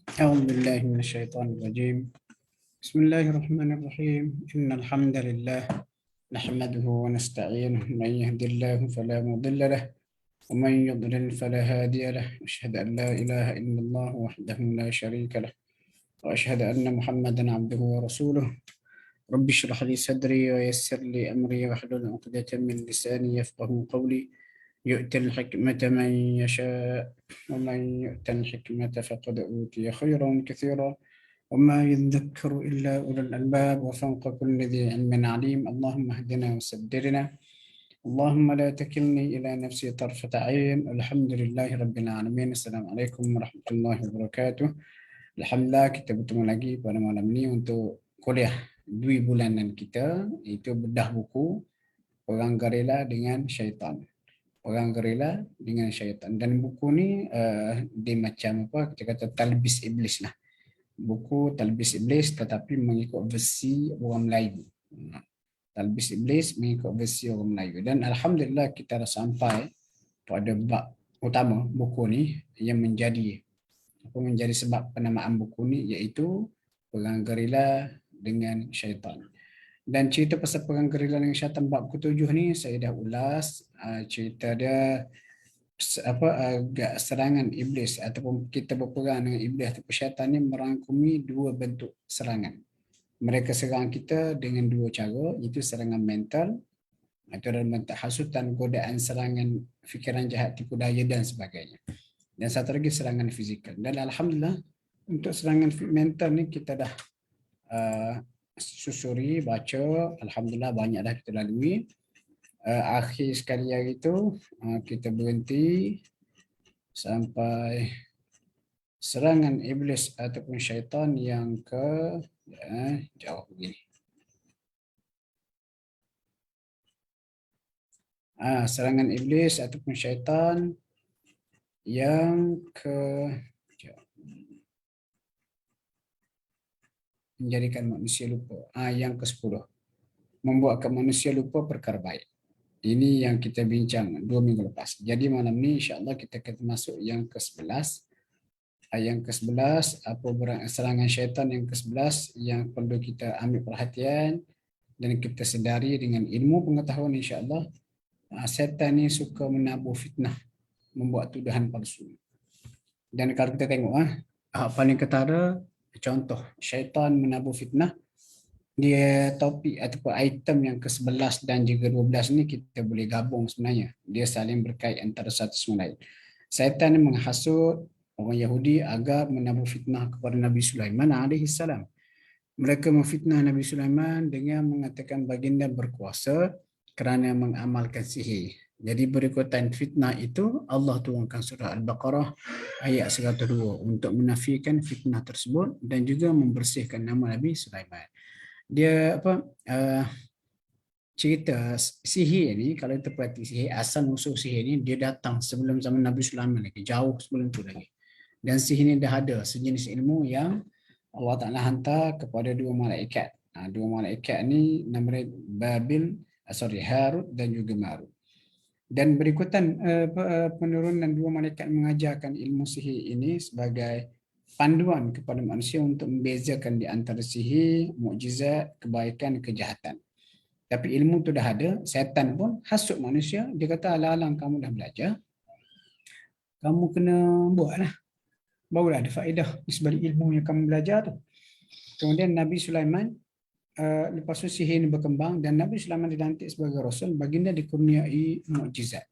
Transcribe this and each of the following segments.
أعوذ بالله من الشيطان الرجيم. بسم الله الرحمن الرحيم. إن الحمد لله نحمده ونستعينه، من يهد الله فلا مضل له ومن يضلل فلا هادي له. أشهد أن لا إله إلا الله وحده لا شريك له، وأشهد أن محمدا عبده ورسوله. رب اشرح لي صدري ويسر لي أمري واحلل عقدة من لساني يفقه قولي. يؤتي الحكمة من يشاء، ومن يؤت الحكمة فقد أوتي خيرا كثيرا، وما يذكر إلا أولو الألباب. وفوق كل ذي علم عليم. اللهم اهدنا وسددنا، اللهم لا تكلني إلى نفسي طرفة عين. الحمد لله رب العالمين. السلام عليكم ورحمة الله وبركاته. Alhamdulillah, kita bertemu lagi pada malam ini untuk kuliah 2 bulanan kita, iaitu bedah buku Perang Gerila dengan Syaitan. Perang Gerila dengan Syaitan. Dan buku ni dia macam apa, kita kata talbis iblis lah. Buku talbis iblis tetapi mengikut versi orang Melayu. Talbis iblis mengikut versi orang Melayu. Dan Alhamdulillah kita dah sampai pada bab utama buku ni yang menjadi sebab penamaan buku ni, iaitu Perang Gerila dengan Syaitan. Dan cerita pasal Perang Gerila dengan Syaitan bab ke-7 ni saya dah ulas. Cerita dia serangan iblis ataupun kita berperang dengan iblis ataupun syaitan ni merangkumi 2 bentuk serangan. Mereka serang kita dengan 2 cara, iaitu serangan mental atau dalam bentuk hasutan, godaan, serangan fikiran jahat, tipu daya dan sebagainya. Dan satu lagi serangan fizikal. Dan Alhamdulillah untuk serangan mental ni kita dah susuri, baca. Alhamdulillah banyak dah kita lalui. Akhir sekali hari itu kita berhenti sampai serangan iblis ataupun syaitan yang jauh begini. Serangan iblis ataupun syaitan yang menjadikan manusia lupa. Yang ke-10, membuatkan manusia lupa perkara baik. Ini yang kita bincang 2 minggu lepas. Jadi malam ni insya-Allah kita akan masuk yang ke-11. Yang ke-11, serangan syaitan yang ke-11 yang perlu kita ambil perhatian dan kita sedari dengan ilmu pengetahuan insya-Allah. Syaitan ni suka menabuh fitnah, membuat tuduhan palsu. Dan kalau kita tengok paling ketara contoh syaitan menabuh fitnah, dia topik ataupun item yang ke-11 dan juga 12 ni kita boleh gabung sebenarnya. Dia saling berkait antara satu sama lain. Syaitan menghasut orang Yahudi agar menabuh fitnah kepada Nabi Sulaiman alaihissalam. Mereka memfitnah Nabi Sulaiman dengan mengatakan baginda berkuasa kerana mengamalkan sihir. Jadi berikutan fitnah itu Allah turunkan surah Al-Baqarah ayat 102 untuk menafikan fitnah tersebut dan juga membersihkan nama Nabi Sulaiman. Dia cerita sihir ni, kalau kita perhati sihir, asal usul sihir ni dia datang sebelum zaman Nabi Sulaiman lagi, jauh sebelum tu lagi. Dan sihir ni dah ada sejenis ilmu yang Allah Ta'ala hantar kepada 2 malaikat. 2 malaikat ni nama Harut dan juga Marut. Dan berikutan penurunan 2 malaikat mengajarkan ilmu sihir ini sebagai panduan kepada manusia untuk membezakan di antara sihir, mukjizat, kebaikan, kejahatan. Tapi ilmu tu dah ada, syaitan pun hasut manusia. Dia kata, alang-alang kamu dah belajar, kamu kena buatlah. Barulah ada faedah di sebalik ilmu yang kamu belajar tu. Kemudian Nabi Sulaiman, lepas tu sihir ini berkembang dan Nabi Sulaiman dilantik sebagai Rasul, baginda dikurniai mukjizat.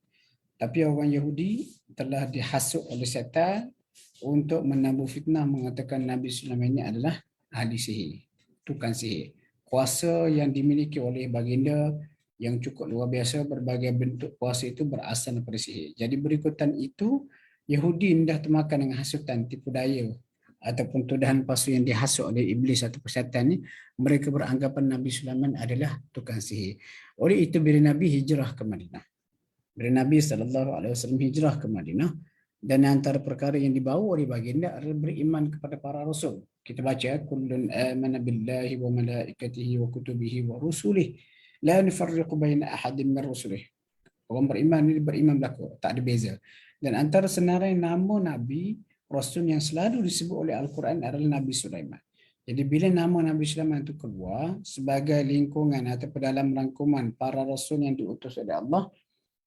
Tapi orang Yahudi telah dihasut oleh syaitan untuk menabuh fitnah, mengatakan Nabi Sulaiman ini adalah ahli sihir, tukang sihir. Kuasa yang dimiliki oleh baginda yang cukup luar biasa, berbagai bentuk kuasa itu berasal daripada sihir. Jadi berikutan itu, Yahudi dah termakan dengan hasutan, tipu daya ataupun tuduhan palsu yang dihasut oleh iblis atau syaitan ni. Mereka beranggapan Nabi Sulaiman adalah tukang sihir. Oleh itu bila Nabi hijrah ke Madinah, bila Nabi SAW hijrah ke Madinah, dan antara perkara yang dibawa oleh baginda adalah beriman kepada para rasul. Kita baca, kullun amana billahi wa malaikatihi wa kutubihi wa rusulih la nufarriqu baina ahadin min rusulih. Orang beriman ni beriman belaka, tak ada beza. Dan antara senarai nama Nabi Rasul yang selalu disebut oleh Al-Quran adalah Nabi Sulaiman. Jadi bila nama Nabi Sulaiman itu keluar sebagai lingkungan atau dalam rangkuman para rasul yang diutus oleh Allah,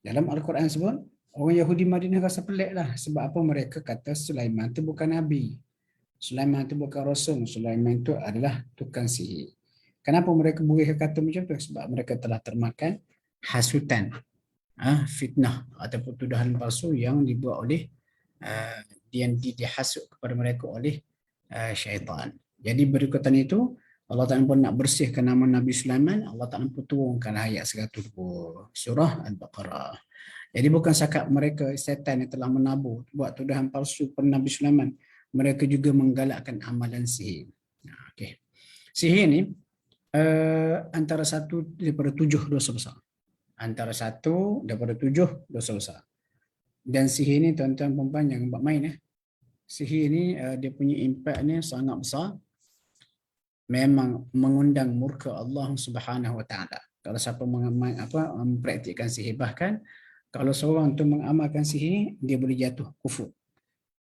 dalam Al-Quran sebut, orang Yahudi Madinah rasa pelik lah. Sebab apa mereka kata Sulaiman itu bukan Nabi. Sulaiman itu bukan Rasul. Sulaiman itu adalah tukang sihir. Kenapa mereka boleh kata macam tu? Sebab mereka telah termakan hasutan, fitnah ataupun tuduhan palsu yang dibuat oleh yang dihasut kepada mereka oleh syaitan. Jadi berikutan itu, Allah Ta'ala pun nak bersihkan nama Nabi Sulaiman, Allah Ta'ala pun turunkan ayat 120 surah Al-Baqarah. Jadi bukan sakat mereka setan yang telah menabur buat tuduhan palsu pada Nabi Sulaiman, mereka juga menggalakkan amalan sihir. Okay. Sihir ni antara satu daripada 7 dosa besar. Antara satu daripada 7 dosa besar. Dan sihir ni tuan-tuan perempuan jangan buat main. Sihir ni dia punya impact ni sangat besar. Memang mengundang murka Allah Subhanahu Wa Taala. Kalau siapa mempraktikkan sihir, bahkan kalau seorang tu mengamalkan sihir, dia boleh jatuh kufur.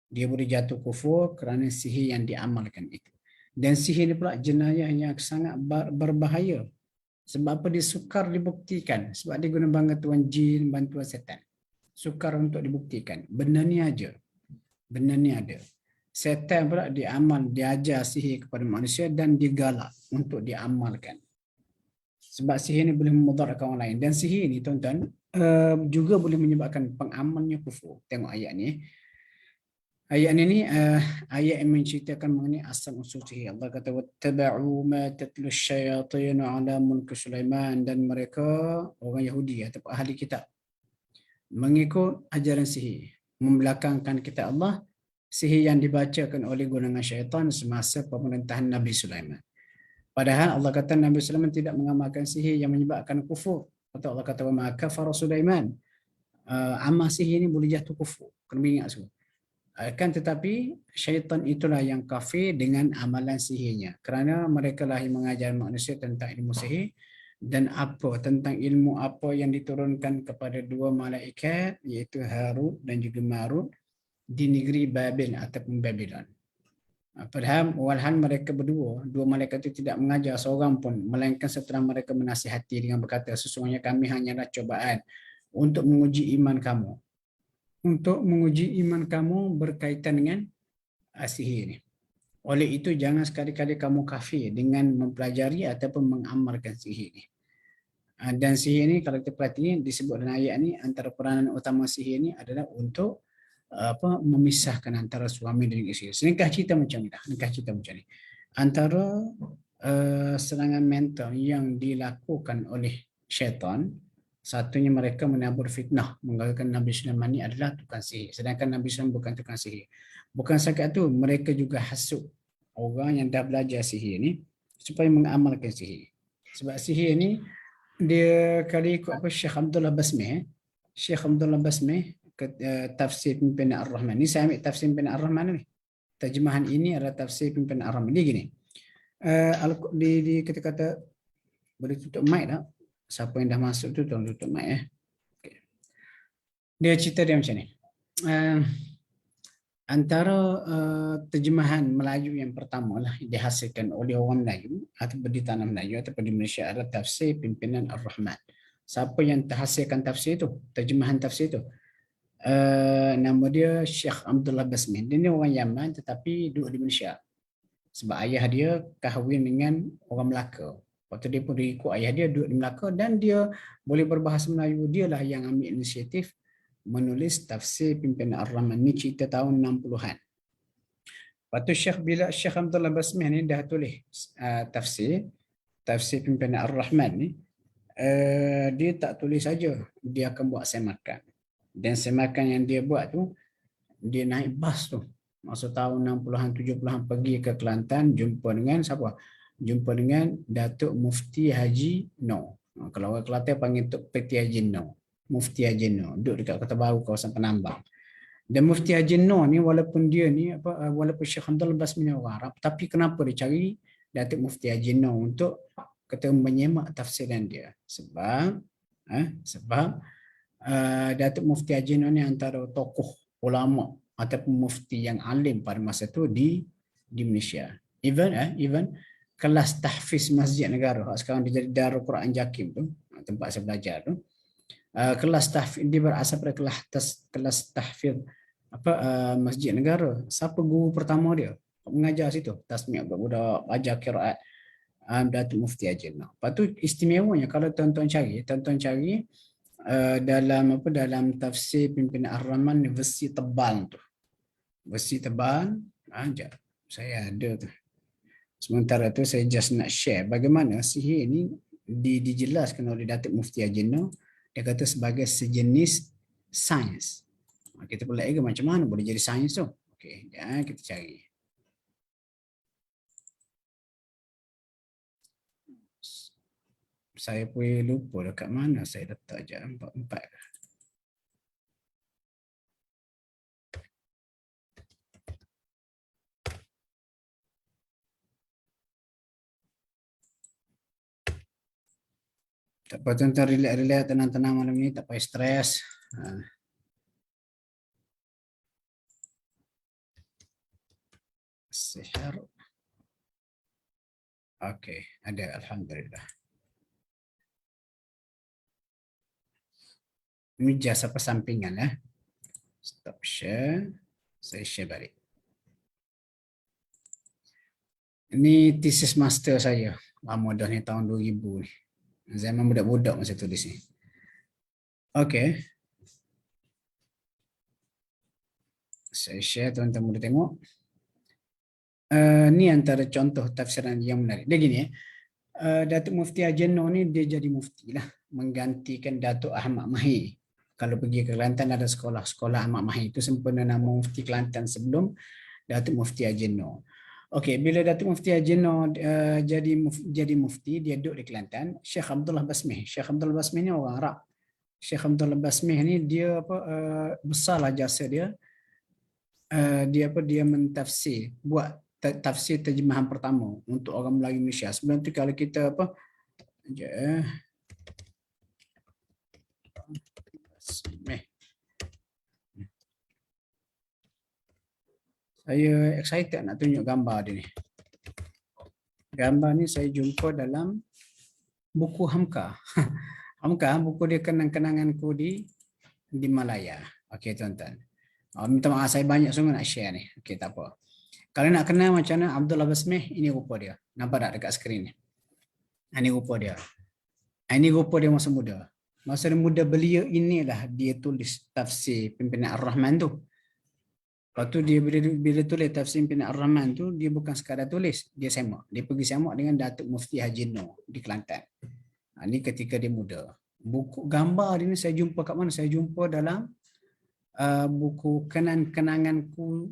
Dia boleh jatuh kufur kerana sihir yang diamalkan itu. Dan sihir ni pula jenayah yang sangat berbahaya. Sebab apa? Dia sukar dibuktikan. Sebab dia guna bantuan jin, bantuan setan. Sukar untuk dibuktikan. Benda ni aja. Benda ni ada. Setan pula diajar sihir kepada manusia dan digalak untuk diamalkan. Sebab sihir ni boleh memudaratkan orang lain. Dan sihir ni tuan-tuan juga boleh menyebabkan pengamalnya kufur. Tengok ayat ni. Ayat ni ayat yang menceritakan mengenai asal usul sihir. Allah kata wattaba'u ma tatlu asyayatin ala mulki Sulaiman, dan mereka orang Yahudi ataupun ahli kitab mengikut ajaran sihir, membelakangkan kitab Allah, sihir yang dibacakan oleh golongan syaitan semasa pemerintahan Nabi Sulaiman. Padahal Allah kata Nabi Sulaiman tidak mengamalkan sihir yang menyebabkan kufur. Atau Allah kata wa ma kafara Sulaiman. Amal sihir ini boleh jatuh kufur. Kena ingat semua. Kan tetapi syaitan itulah yang kafir dengan amalan sihirnya. Kerana mereka lah yang mengajar manusia tentang ilmu sihir dan tentang ilmu apa yang diturunkan kepada dua malaikat, iaitu Harut dan juga Marut di negeri Babil ataupun Babylon. Padahal walhan mereka berdua, dua malaikat itu tidak mengajar seorang pun, melainkan setelah mereka menasihati dengan berkata, sesungguhnya kami hanyalah cobaan untuk menguji iman kamu. Untuk menguji iman kamu berkaitan dengan sihir ini. Oleh itu jangan sekali-kali kamu kafir dengan mempelajari ataupun mengamalkan sihir ini. Dan sihir ini kalau kita perhatikan disebut dalam ayat ini, antara peranan utama sihir ini adalah untuk memisahkan antara suami dan isteri. Ringkas cerita macam ni. Antara serangan mental yang dilakukan oleh syaitan, satunya mereka menabur fitnah, mengatakan Nabi Sulaiman ini adalah tukang sihir. Sedangkan Nabi Sulaiman bukan tukang sihir. Bukan sahaja itu, mereka juga hasut orang yang dah belajar sihir ini supaya mengamalkan sihir. Sebab sihir ini dia kali ikut Syekh Abdullah Basmih. Syekh Abdullah Basmih tafsir pimpinan Ar-Rahman. Ini saya ambil tafsir pimpinan Ar-Rahman ni. Terjemahan ini adalah tafsir pimpinan Ar-Rahman. Dia gini. Di kata-kata boleh tutup mic tak? Siapa yang dah masuk tu tolong tutup mic . Okay. Dia cerita dia macam ni. Antara terjemahan Melayu yang pertama lah dihasilkan oleh orang Melayu ataupun di tanah Melayu ataupun di Malaysia adalah tafsir pimpinan Ar-Rahman. Siapa yang terhasilkan tafsir itu, terjemahan tafsir itu? Nama dia Syekh Abdullah Basmih. Dia ni orang Yaman tetapi duduk di Malaysia. Sebab ayah dia kahwin dengan orang Melaka. Waktu dia pun ikut ayah dia duduk di Melaka dan dia boleh berbahasa Melayu. Dialah yang ambil inisiatif menulis tafsir pimpinan Ar-Rahman. Ini cerita tahun 60-an. Lepas tu Syekh Abdullah Basmih ni dah tulis tafsir pimpinan Ar-Rahman ni. Dia tak tulis saja, dia akan buat semakan. Dan semakan yang dia buat tu, dia naik bas tu. Masa tahun 60-an, 70-an pergi ke Kelantan, jumpa dengan siapa? Jumpa dengan Datuk Mufti Haji No. Kalau orang Kelantan panggil Tok Peti Haji No. Mufti Haji No, duduk dekat Kota Baru, kawasan Penambang. Dan Mufti Haji No ni walaupun dia ni walaupun Syekh Abdullah Basmih orang Arab, tapi kenapa dia cari Datuk Mufti Haji No untuk kata menyemak tafsiran dia? Sebab Datuk Mufti Haji No ni antara tokoh ulama ataupun mufti yang alim pada masa itu di Malaysia. Even kelas tahfiz Masjid Negara, sekarang dia jadi Darul Quran Jakim tu, tempat saya belajar tu. Kelas tahfiz dia berasal pada kelas tahfiz Masjid Negara. Siapa guru pertama dia? Mengajar situ, tasmi' budak-budak, ajar qiraat, Datuk Mufti Ajin. Lepas tu istimewanya kalau tuan-tuan cari dalam tafsir pimpinan Ar-Rahman versi tebal tu. Versi tebal, saya ada tu. Sementara tu saya just nak share bagaimana sihir ni dijelaskan oleh Datuk Mufti Ajin. Dia kata sebagai sejenis sains. Kita pula macam mana boleh jadi sains tu? Okey, kita cari. Saya pun lupa dekat mana saya letak je, 44. Tak apa tuan-tuan, relax, tenang-tenang malam ni, tak payah stres. Sihir. Okey, ada, alhamdulillah. Ini jasa persampingan ya. Stop share. Saya share balik. Ini thesis master saya. Lama dah ni, tahun 2000 ni. Zaman budak-budak masa tulis ni. Okey. Saya share, tuan-tuan boleh tengok. Ni antara contoh tafsiran yang menarik. Dia gini Datuk Mufti Ajin ni dia jadi mufti lah. Menggantikan Datuk Ahmad Mahir. Kalau pergi ke Kelantan ada sekolah Ahmad Mahir, itu sempena nama Mufti Kelantan sebelum Datuk Mufti Ajin. Okey, bila Datuk Mufti Ajin jadi mufti, dia duduk di Kelantan. Syekh Abdullah Basmih. Syekh Abdullah Basmih ni orang Arab. Syekh Abdullah Basmih ni dia besarlah jasa dia. Dia mentafsir, buat tafsir terjemahan pertama untuk orang Melayu Malaysia. Sebelum tu kalau kita saya excited nak tunjuk gambar dia ni. Gambar ni saya jumpa dalam buku Hamka. Hamka, buku dia kenang-kenanganku di Malaya. Okey tuan-tuan. Minta maaf saya banyak sungguh nak share ni. Okey, tak apa. Kalau nak kenal macam mana Abdullah Basmih, ini rupa dia. Nampak tak dekat skrin ni? Ini rupa dia. Ini rupa dia masa muda. Masa muda beliau inilah dia tulis tafsir pimpinan Ar-Rahman tu. Lepas tu dia bila tulis tafsir pimpinan Ar-Rahman tu, dia bukan sekadar tulis, dia semak. Dia pergi semak dengan Datuk Mufti Haji Noor di Kelantan. Ini ketika dia muda. Buku gambar dia ni saya jumpa kat mana? Saya jumpa dalam buku kenanganku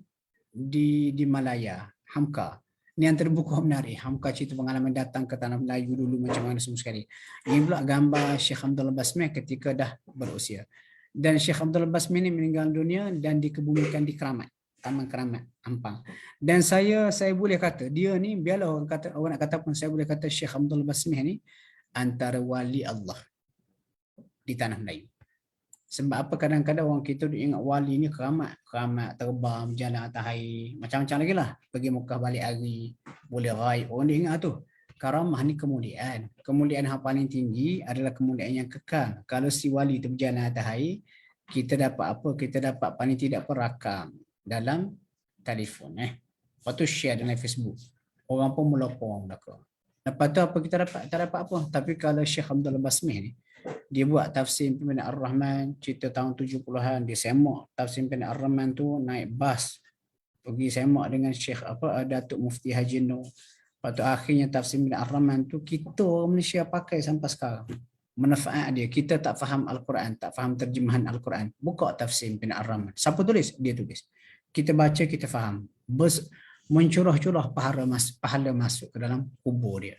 di Malaya, Hamka. Ini antara buku menarik. Hamka cerita pengalaman datang ke tanah Melayu dulu macam mana semua sekali. Ini pula gambar Syekh Abdullah Basmih ketika dah berusia. Dan Syekh Abdullah Basmih ini meninggal dunia dan dikebumikan di Keramat, Taman Keramat, Ampang. Dan saya boleh kata dia ni, biarlah orang nak kata pun, saya boleh kata Syekh Abdullah Basmih ni antara wali Allah di tanah Melayu. Sebab apa kadang-kadang orang kita ingat wali ni keramat terbang, berjalan atas air, macam-macam lagi lah. Pergi Mekah balik hari, boleh raib. Orang dia ingat tu. Karamah ni kemuliaan. Kemuliaan yang paling tinggi adalah kemuliaan yang kekal. Kalau si wali tu berjalan atas air, kita dapat apa? Kita dapat paling tidak perakam dalam telefon. Lepas tu share dalam Facebook. Orang pun mula porong belakang. Lepas tu apa kita dapat? Tak dapat apa. Tapi kalau Syekh Abdullah Basmih ni, dia buat tafsir pimpinan Ar-Rahman, cerita tahun 70-an, dia semak tafsir pimpinan Ar-Rahman tu, naik bas pergi semak dengan Syekh Datuk Mufti Haji Noor. Lepas tu akhirnya tafsir pimpinan Ar-Rahman tu kita orang Malaysia pakai sampai sekarang. Manfaat dia, kita tak faham Al-Quran, tak faham terjemahan Al-Quran, buka tafsir pimpinan Ar-Rahman. Siapa tulis? Dia tulis. Kita baca, kita faham. Mencurah-curah pahala masuk ke dalam kubur dia.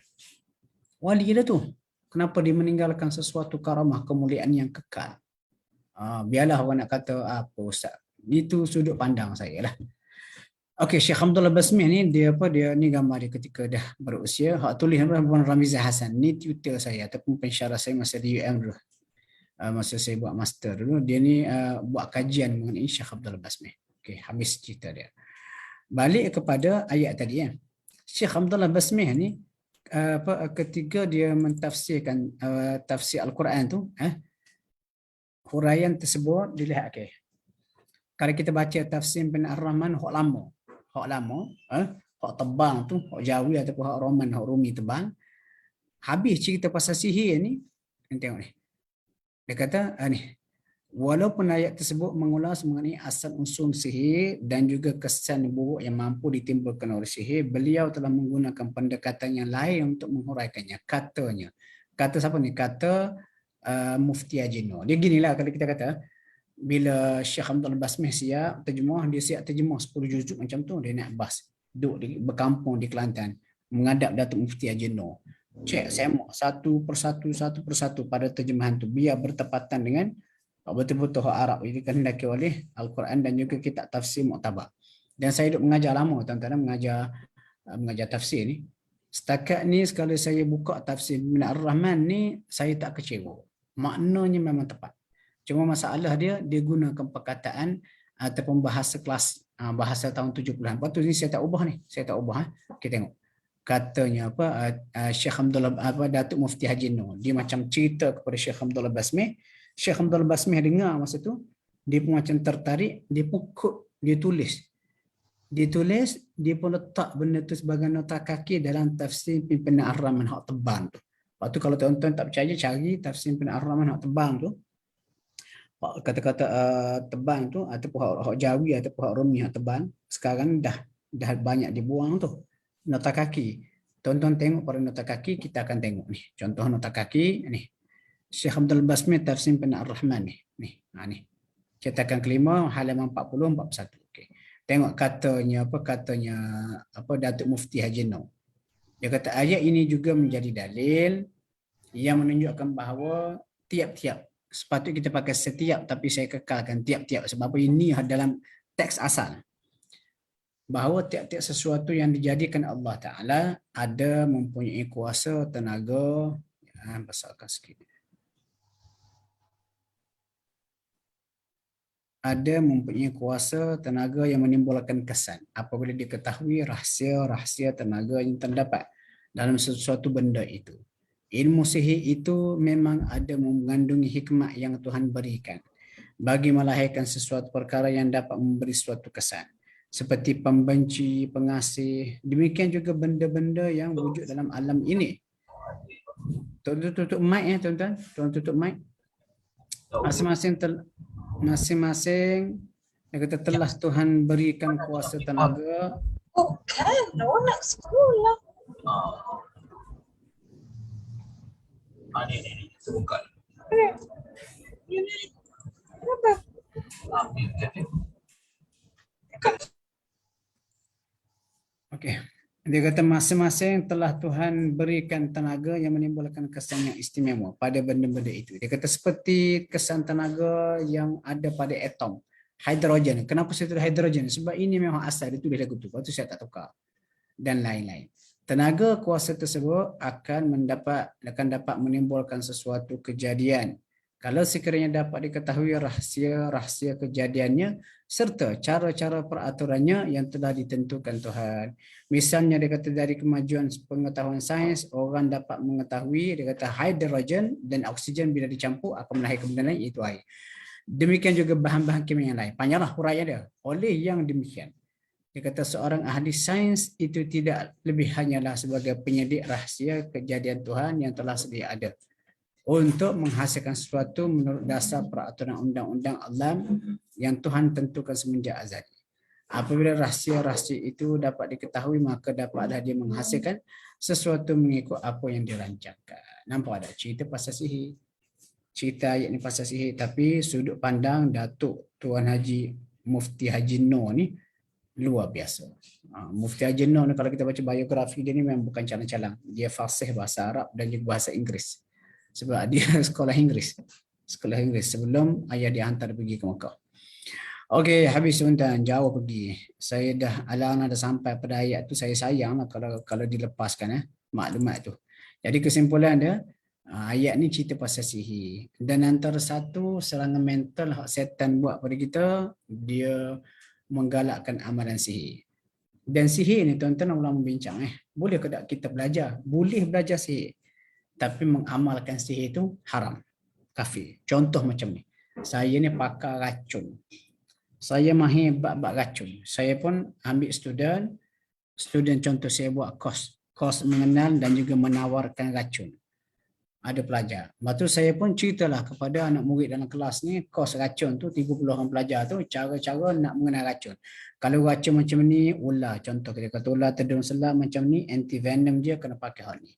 Wali dia tu. Kenapa dia meninggalkan sesuatu karamah kemuliaan yang kekal? Biarlah orang nak kata apa ustaz. Itu sudut pandang saya lah. Okey, Syekh Abdullah Basmih ni dia ni gambar dia ketika dah berusia. Hak tulis Puan Ramizah Hasan. Ni tutor saya ataupun pensyarah saya masa di UM dulu. Masa saya buat master dulu, dia ni buat kajian mengenai Syekh Abdullah Basmih. Okey, habis cerita dia. Balik kepada ayat tadi ya. Syekh Abdullah Basmih ni ketika dia mentafsirkan tafsir Al-Quran tu, huraian tersebut dilihat okey. Kalau kita baca tafsir Ibn Ar-Rahman hak lama, hak tebang tu, hak Jawi ataupun hak Roman, hak Rumi tebang. Habis cerita pasal sihir ni, tengok ni. Dia kata ni, walaupun ayat tersebut mengulas mengenai asal usul sihir dan juga kesan buruk yang mampu ditimbulkan oleh sihir, beliau telah menggunakan pendekatan yang lain untuk menghuraikannya. Katanya. Kata siapa ni? Kata Mufti Ajino. Dia ginilah kalau kita kata, bila Syekh Abdul Basmih siap terjemah, dia siap terjemah 10 juzuk macam tu, dia naik bas, duduk berkampung di Kelantan, menghadap Datuk Mufti Ajino. Cek semak satu persatu pada terjemahan tu, biar bertepatan dengan betul-betul hak Arab ini kehendaki oleh Al-Quran dan juga kitab tafsir muktabar. Dan saya duduk mengajar lama, tuan-tuan, mengajar tafsir ni. Setakat ni sekali saya buka tafsir Ibn Ar-Rahman ni, saya tak kecewa. Maknanya memang tepat. Cuma masalah dia gunakan perkataan ataupun bahasa kelas, bahasa tahun 70-an. Lepas tu ni saya tak ubah ni. Saya tak ubah. Kita tengok. Katanya Syekh Abdullah Datuk Mufti Haji Nur. Dia macam cerita kepada Syekh Abdullah Basmih. Syekh Abdullah Basmih dengar masa tu, dia pun macam tertarik, dia pun dia tulis. Dia pun letak benda tu sebagai nota kaki dalam tafsir Pimpinan Ar-Rahman hak tebang tu. Lepas tu kalau tuan-tuan tak percaya, cari tafsir Pimpinan Ar-Rahman hak tebang tu. Kata-kata tebang tu ataupun hak Jawi ataupun hak Rumi hak tebang sekarang dah banyak dibuang tu nota kaki. Tuan-tuan tengok pada nota kaki, kita akan tengok ni. Contoh nota kaki ni. Syekh Abdul Basmih tafsir Pimpinan Ar-Rahman ni. Ni. Cetakan kelima halaman 40 41. Okey. Tengok katanya Datuk Mufti Haji Nur. Dia kata ayat ini juga menjadi dalil yang menunjukkan bahawa tiap-tiap, sepatutnya kita pakai setiap, tapi saya kekalkan tiap-tiap sebab ini dalam teks asal, bahawa tiap-tiap sesuatu yang dijadikan Allah Ta'ala ada mempunyai kuasa, tenaga, besarkan sikit, ada mempunyai kuasa, tenaga yang menimbulkan kesan apabila diketahui rahsia-rahsia tenaga yang terdapat dalam sesuatu benda itu. Ilmu sihir itu memang ada mengandungi hikmah yang Tuhan berikan bagi melahirkan sesuatu perkara yang dapat memberi suatu kesan. Seperti pembenci, pengasih. Demikian juga benda-benda yang wujud dalam alam ini. Tutup mic ya tuan-tuan. Tuan tutup mic. Masing-masing dia kata telah Tuhan berikan kuasa tenaga. Bukan, nak sekolah. Ini bukan. Kenapa? Okey. Dia kata masing-masing telah Tuhan berikan tenaga yang menimbulkan kesan yang istimewa pada benda-benda itu. Dia kata seperti kesan tenaga yang ada pada atom. Hidrogen. Kenapa saya tulis hidrogen? Sebab ini memang asal dia tulis lagu tu. Lepas tu saya tak tukar. Dan lain-lain. Tenaga kuasa tersebut akan dapat menimbulkan sesuatu kejadian. Kalau sekiranya dapat diketahui rahsia-rahsia kejadiannya serta cara-cara peraturannya yang telah ditentukan Tuhan. Misalnya dia kata dari kemajuan pengetahuan sains, orang dapat mengetahui, dia kata hidrogen dan oksigen bila dicampur akan melahirkan benda lain, iaitu air. Demikian juga bahan-bahan kimia yang lain. Panjanglah huraian dia. Oleh yang demikian, dia kata seorang ahli sains itu tidak lebih hanyalah sebagai penyedik rahsia kejadian Tuhan yang telah sedia ada untuk menghasilkan sesuatu menurut dasar peraturan undang-undang alam yang Tuhan tentukan semenjak azali. Apabila rahsia-rahsia itu dapat diketahui, maka dapatlah dia menghasilkan sesuatu mengikut apa yang dirancangkan. Nampak ada cerita pasal sihir. Cerita ayat ni pasal sihir, tapi sudut pandang Datuk Tuan Haji Mufti Haji Nur ni luar biasa. Mufti Haji Nur ni kalau kita baca biografi dia ni memang bukan calang-calang. Dia fasih bahasa Arab dan juga bahasa Inggeris. Sebab dia sekolah Inggeris sebelum ayah dia hantar pergi ke Mekah. Okey, habis tuan-tuan, jauh pergi. Saya dah alang dah sampai pada ayat tu, saya sayang lah kalau dilepaskan maklumat tu. Jadi kesimpulan dia, ayat ni cerita pasal sihir. Dan antara satu serangan mental hak setan buat pada kita, dia menggalakkan amalan sihir. Dan sihir ni tuan-tuan ulama bincang boleh ke tak kita belajar? Boleh belajar sihir. Tapi mengamalkan sihir itu haram. Kafir. Contoh macam ni. Saya ni pakar racun. Saya mahir bab racun. Saya pun ambil student contoh saya buat kos mengenal dan juga menawarkan racun. Ada pelajar. Lepas tu saya pun ceritalah kepada anak murid dalam kelas ni, kos racun tu 30 orang pelajar tu, cara-cara nak mengenal racun. Kalau racun macam ni, ular. Contoh kita kata ular tedung selam macam ni, anti-venom dia kena pakai hal ni.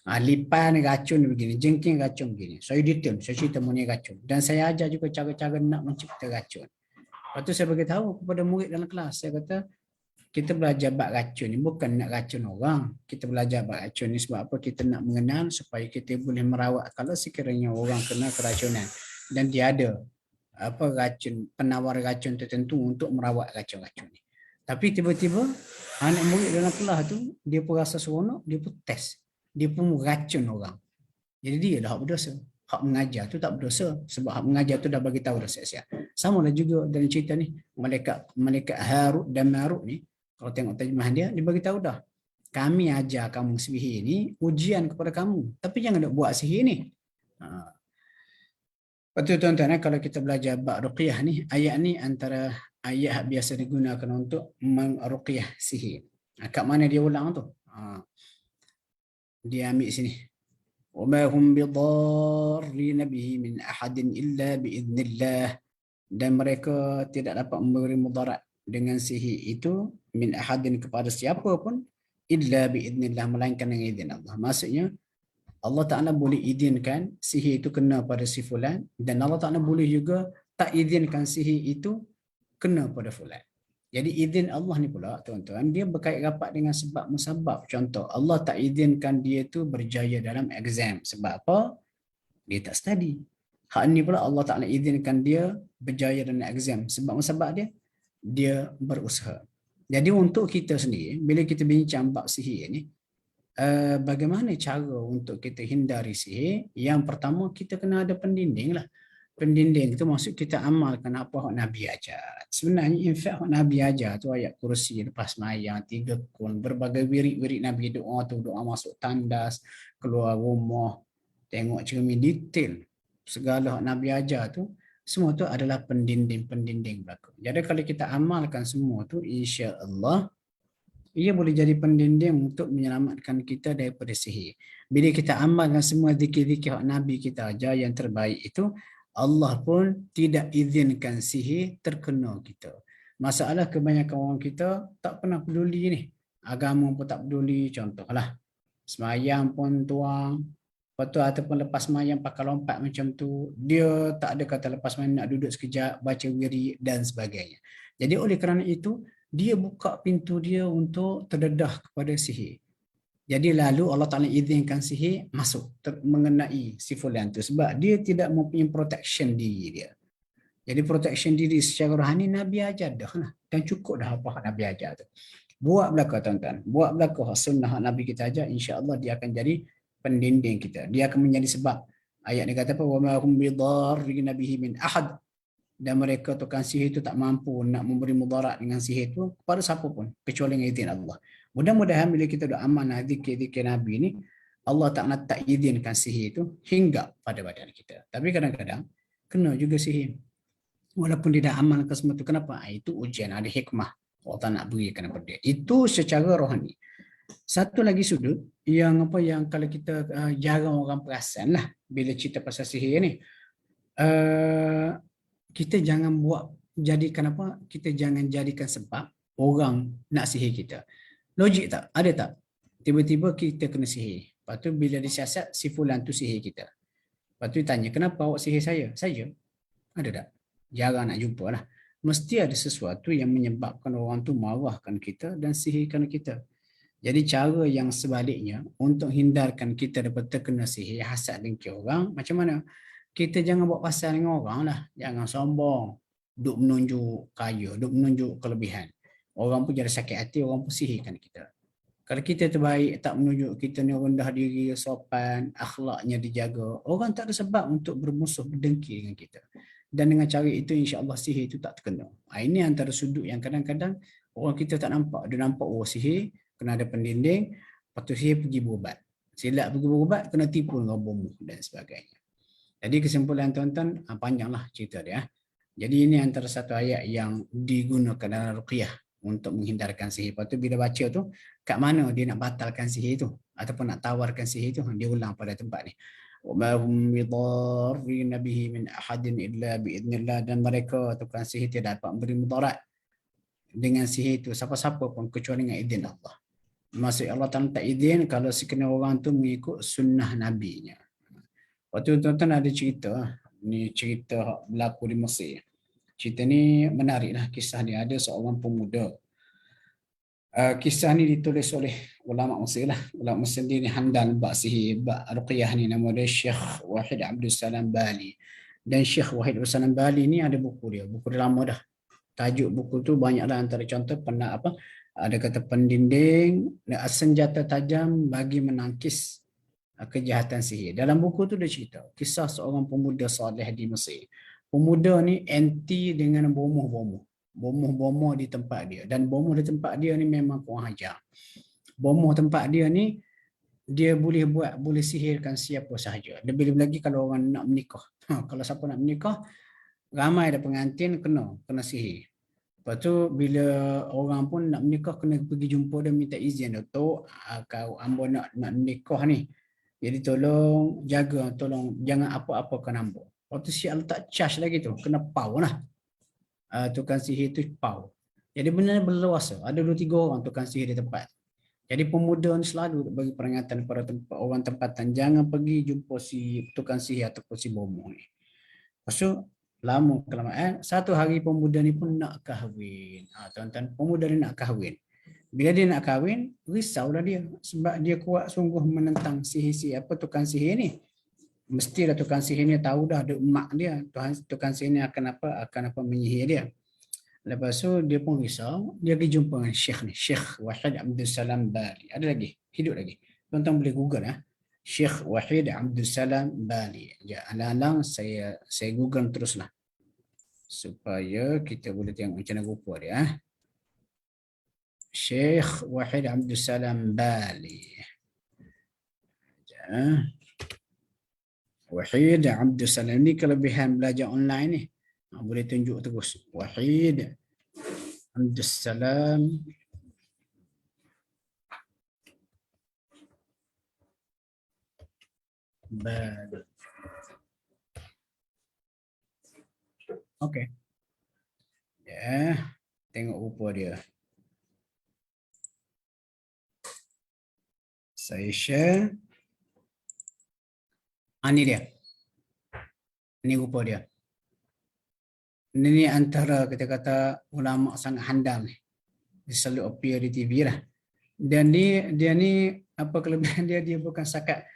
Lipan racun begini, jengking racun begini. Saya detail, saya cerita mengenai racun. Dan saya ajar juga cara-cara nak mencipta racun. Lepas tu saya beritahu kepada murid dalam kelas, saya kata, kita belajar bab racun ni bukan nak racun orang. Kita belajar bab racun ni sebab apa? Kita nak mengenal supaya kita boleh merawat kalau sekiranya orang kena keracunan. Dan dia ada racun, penawar racun tertentu untuk merawat racun-racun ni. Tapi tiba-tiba anak murid dalam kelas tu, dia pun rasa seronok, dia pun test. Dia pun racun orang. Jadi dia dah hak berdosa. Hak mengajar tu tak berdosa. Sebab hak mengajar tu dah bagi tahu dah siap-siap. Sama lah juga dalam cerita ni. Malaikat Harut dan Marut ni, kalau tengok terjemahan dia bagi tahu dah. Kami ajar kamu sihir ni ujian kepada kamu. Tapi jangan nak buat sihir ni. Lepas tu tuan-tuan, kalau kita belajar bab ruqyah ni, ayat ni antara ayat yang biasa digunakan untuk meruqyah sihir. Kat mana dia ulang tu? Dia ambil sini. وَمَا هُمْ بِضَارِّينَ بِهِ مِنْ أَحَدٍ إِلَّا بِإِذْنِ اللَّهِ. Dan mereka tidak dapat memberi mudarat dengan sihir itu min ahadin kepada siapa pun illa biiznillah, melainkan dengan izin Allah. Maksudnya Allah Ta'ala boleh izinkan sihir itu kena pada si fulan, dan Allah Ta'ala boleh juga tak izinkan sihir itu kena pada fulan. Jadi izin Allah ni pula tuan-tuan, dia berkait rapat dengan sebab musabab. Contoh, Allah tak izinkan dia tu berjaya dalam exam. Sebab apa? Dia tak study. Hak ni pula Allah Ta'ala izinkan dia berjaya dalam exam. Sebab musabab dia berusaha. Jadi untuk kita sendiri, bila kita bincang bab sihir ni, bagaimana cara untuk kita hindari sihir? Yang pertama, kita kena ada pendinding lah. Pendinding itu maksud kita amalkan apa yang Nabi ajar. Sebenarnya in fact Nabi ajar tu ayat kursi, lepas mayang, 3 kun, berbagai wirid-wirid Nabi, doa tu, doa masuk tandas, keluar rumah, tengok cermin, detail. Segala yang Nabi ajar tu, semua tu adalah pendinding-pendinding belaka. Jadi kalau kita amalkan semua tu, insya-Allah ia boleh jadi pendinding untuk menyelamatkan kita daripada sihir. Bila kita amalkan semua zikir-zikir Nabi kita ajar yang terbaik itu, Allah pun tidak izinkan sihir terkena kita. Masalah kebanyakan orang kita tak pernah peduli ni. Agama pun tak peduli, contohlah. Semayang pun tuang. Lepas tu ataupun lepas semayang pakai lompat macam tu. Dia tak ada kata lepas semayang nak duduk sekejap, baca wirid dan sebagainya. Jadi oleh kerana itu, dia buka pintu dia untuk terdedah kepada sihir. Jadi lalu Allah Ta'ala izinkan sihir masuk mengenai si fulan tu. Sebab dia tidak mempunyai protection diri dia. Jadi protection diri secara rohani Nabi ajar dah lah. Dan cukup dah apa Nabi ajar tu. Buat belaka tuan-tuan. Buat belaka sunnah Nabi kita ajar. InsyaAllah dia akan jadi pendinding kita. Dia akan menjadi sebab. Ayat ni kata apa? وَمَا هُمْ بِضَارِّينَ بِهِ مِنْ أَحَدٍ. Dan mereka tukang sihir itu tak mampu nak memberi mudarat dengan sihir itu kepada siapa pun kecuali dengan izin Allah. Mudah-mudahan bila kita dah amanah zikir-zikir Nabi ni, Allah Ta'ala tak izinkan sihir itu hingga pada badan kita. Tapi kadang-kadang kena juga sihir. Walaupun dia dah amalkan semua itu. Kenapa? Itu ujian, ada hikmah. Allah Ta'ala nak berikan kepada dia. Itu secara rohani. Satu lagi sudut yang kalau kita jarang orang perasan lah bila cerita pasal sihir ni. Kita jangan kita jangan jadikan sebab orang nak sihir kita. Logik tak? Ada tak? Tiba-tiba kita kena sihir. Lepas tu bila disiasat, si fulan tu sihir kita. Lepas tu tanya, kenapa awak sihir saya? Saya? Ada tak? Jarang nak jumpa lah. Mesti ada sesuatu yang menyebabkan orang tu marahkan kita dan sihirkan kita. Jadi cara yang sebaliknya untuk hindarkan kita daripada terkena sihir, hasad dengki orang, macam mana? Kita jangan buat pasal dengan orang lah. Jangan sombong. Duk menunjuk kaya, duk menunjuk kelebihan. Orang pun jadi sakit hati, orang pun sihirkan kita. Kalau kita terbaik, tak menunjuk kita ni rendah diri, sopan, akhlaknya dijaga, orang tak ada sebab untuk bermusuh, berdengki dengan kita. dan dengan cara itu insya-Allah sihir itu tak terkena. Ini antara sudut yang kadang-kadang orang kita tak nampak. Dia nampak sihir kena ada pendinding, lepas tu sihir pergi berubat. Silap pergi berubat, kena tipu dengan bomoh dan sebagainya. Jadi kesimpulan tuan-tuan, panjanglah cerita dia. Jadi ini antara satu ayat yang digunakan dalam ruqyah untuk menghindarkan sihir. Lepas tu bila baca tu, kat mana dia nak batalkan sihir tu ataupun nak tawarkan sihir tu, dia ulang pada tempat ni. وَمَا هُمْ بِضَارِّينَ بِهِ مِنْ أَحَدٍ إِلَّا بِإِذْنِ اللَّهِ, dan mereka tukang sihir tidak dapat memberi mudarat dengan sihir itu siapa-siapa pun kecuali dengan izin Allah. Maksud Allah Ta'ala tak izin kalau sekena orang tu mengikut sunnah Nabi-Nya. Waktu tuan-tuan ada cerita, ni cerita berlaku di Mesir. Cerita ni menariklah, kisah ni ada seorang pemuda. Kisah ni ditulis oleh ulama Mesir lah. Ulama Mesir ni handal bab sihir, bab ruqyah ni, nama dia Syekh Wahid Abdul Salam Bali. Dan Syekh Wahid Abdul Salam Bali ni ada buku dia lama dah. Tajuk buku tu banyaklah, antara contoh pernah apa? Ada kata pendinding, senjata tajam bagi menangkis kejahatan sihir. Dalam buku tu dia cerita kisah seorang pemuda soleh di Mesir. Pemuda ni anti dengan bomoh di tempat dia, dan bomoh di tempat dia ni memang kurang ajar. Bomoh tempat dia ni dia boleh sihirkan siapa sahaja. Lebih lagi kalau orang nak menikah. Kalau siapa nak menikah, ramai ada pengantin kena sihir. Lepas tu bila orang pun nak menikah kena pergi jumpa dia, minta izin, Datuk, kau ambo nak menikah ni. Jadi tolong jaga, tolong jangan apa-apa kan ambo. Lepas tu siap letak charge lagi tu, kena pau lah. Tukang sihir tu pau. Jadi benar berluasa. Ada 2-3 orang tukang sihir di tempat. Jadi pemuda ni selalu bagi peringatan kepada orang tempatan, jangan pergi jumpa si tukang sihir ataupun si bomoh ni. Lepas tu lama kelamaan, satu hari pemuda ni pun nak kahwin. Tuan-tuan, pemuda ni nak kahwin. Bila dia nak kahwin, risaulah dia sebab dia kuat sungguh menentang sihir tukang sihir ni. Mestilah tukang sihir ni tahu dah ada emak dia, tukang sihir ni akan apa menyihir dia. Lepas tu dia pun risau, dia pergi jumpa dengan Syekh ni, Syekh Wahid Abdul Salam Bali. Ada lagi, hidup lagi. Tuan-tuan boleh Google Syekh Wahid Abdul Salam Bali. Ya, alang-alang saya Google teruslah supaya kita boleh tengok macam mana rupa dia. Syekh Wahid Abdul Salam Bali. Wahid Abdul Salam ni kelebihan belajar online ni. Boleh tunjuk terus. Wahid Abdul Salam Bali. Okey. Ya, tengok rupa dia. Saya share. Ini dia. Ini rupa dia. Ini antara kita kata ulama sangat handal ni. Dia selalu appear di TV lah. Dan dia ni apa kelebihan dia, dia bukan sakat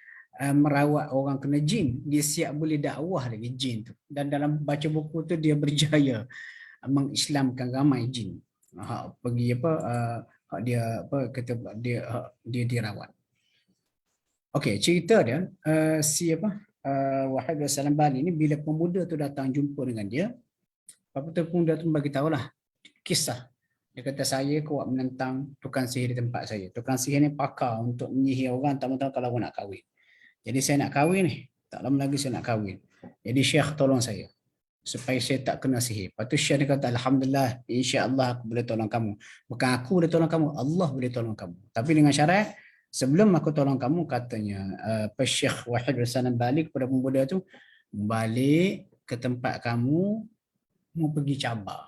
merawat orang kena jin. Dia siap boleh dakwah lagi jin tu. Dan dalam baca buku tu dia berjaya mengislamkan ramai jin. Pergi dia dirawat. Okey, cerita dia Wahid bin Salam Bali ni bila pemuda tu datang jumpa dengan dia, pemuda tu bagi tahulah kisah. Dia kata saya kuat menentang tukang sihir di tempat saya. Tukang sihir ni pakar untuk menyihir orang tak tahu kalau nak kahwin. Jadi saya nak kahwin ni, tak lama lagi saya nak kahwin. Jadi Syekh tolong saya supaya saya tak kena sihir. Lepas tu Syekh dia kata alhamdulillah, insya-Allah aku boleh tolong kamu. Bukan aku boleh tolong kamu, Allah boleh tolong kamu. Tapi dengan syarat sebelum aku tolong kamu, katanya Syekh Wahid bin Salam balik kepada pemuda tu, balik ke tempat kamu, mau pergi cabar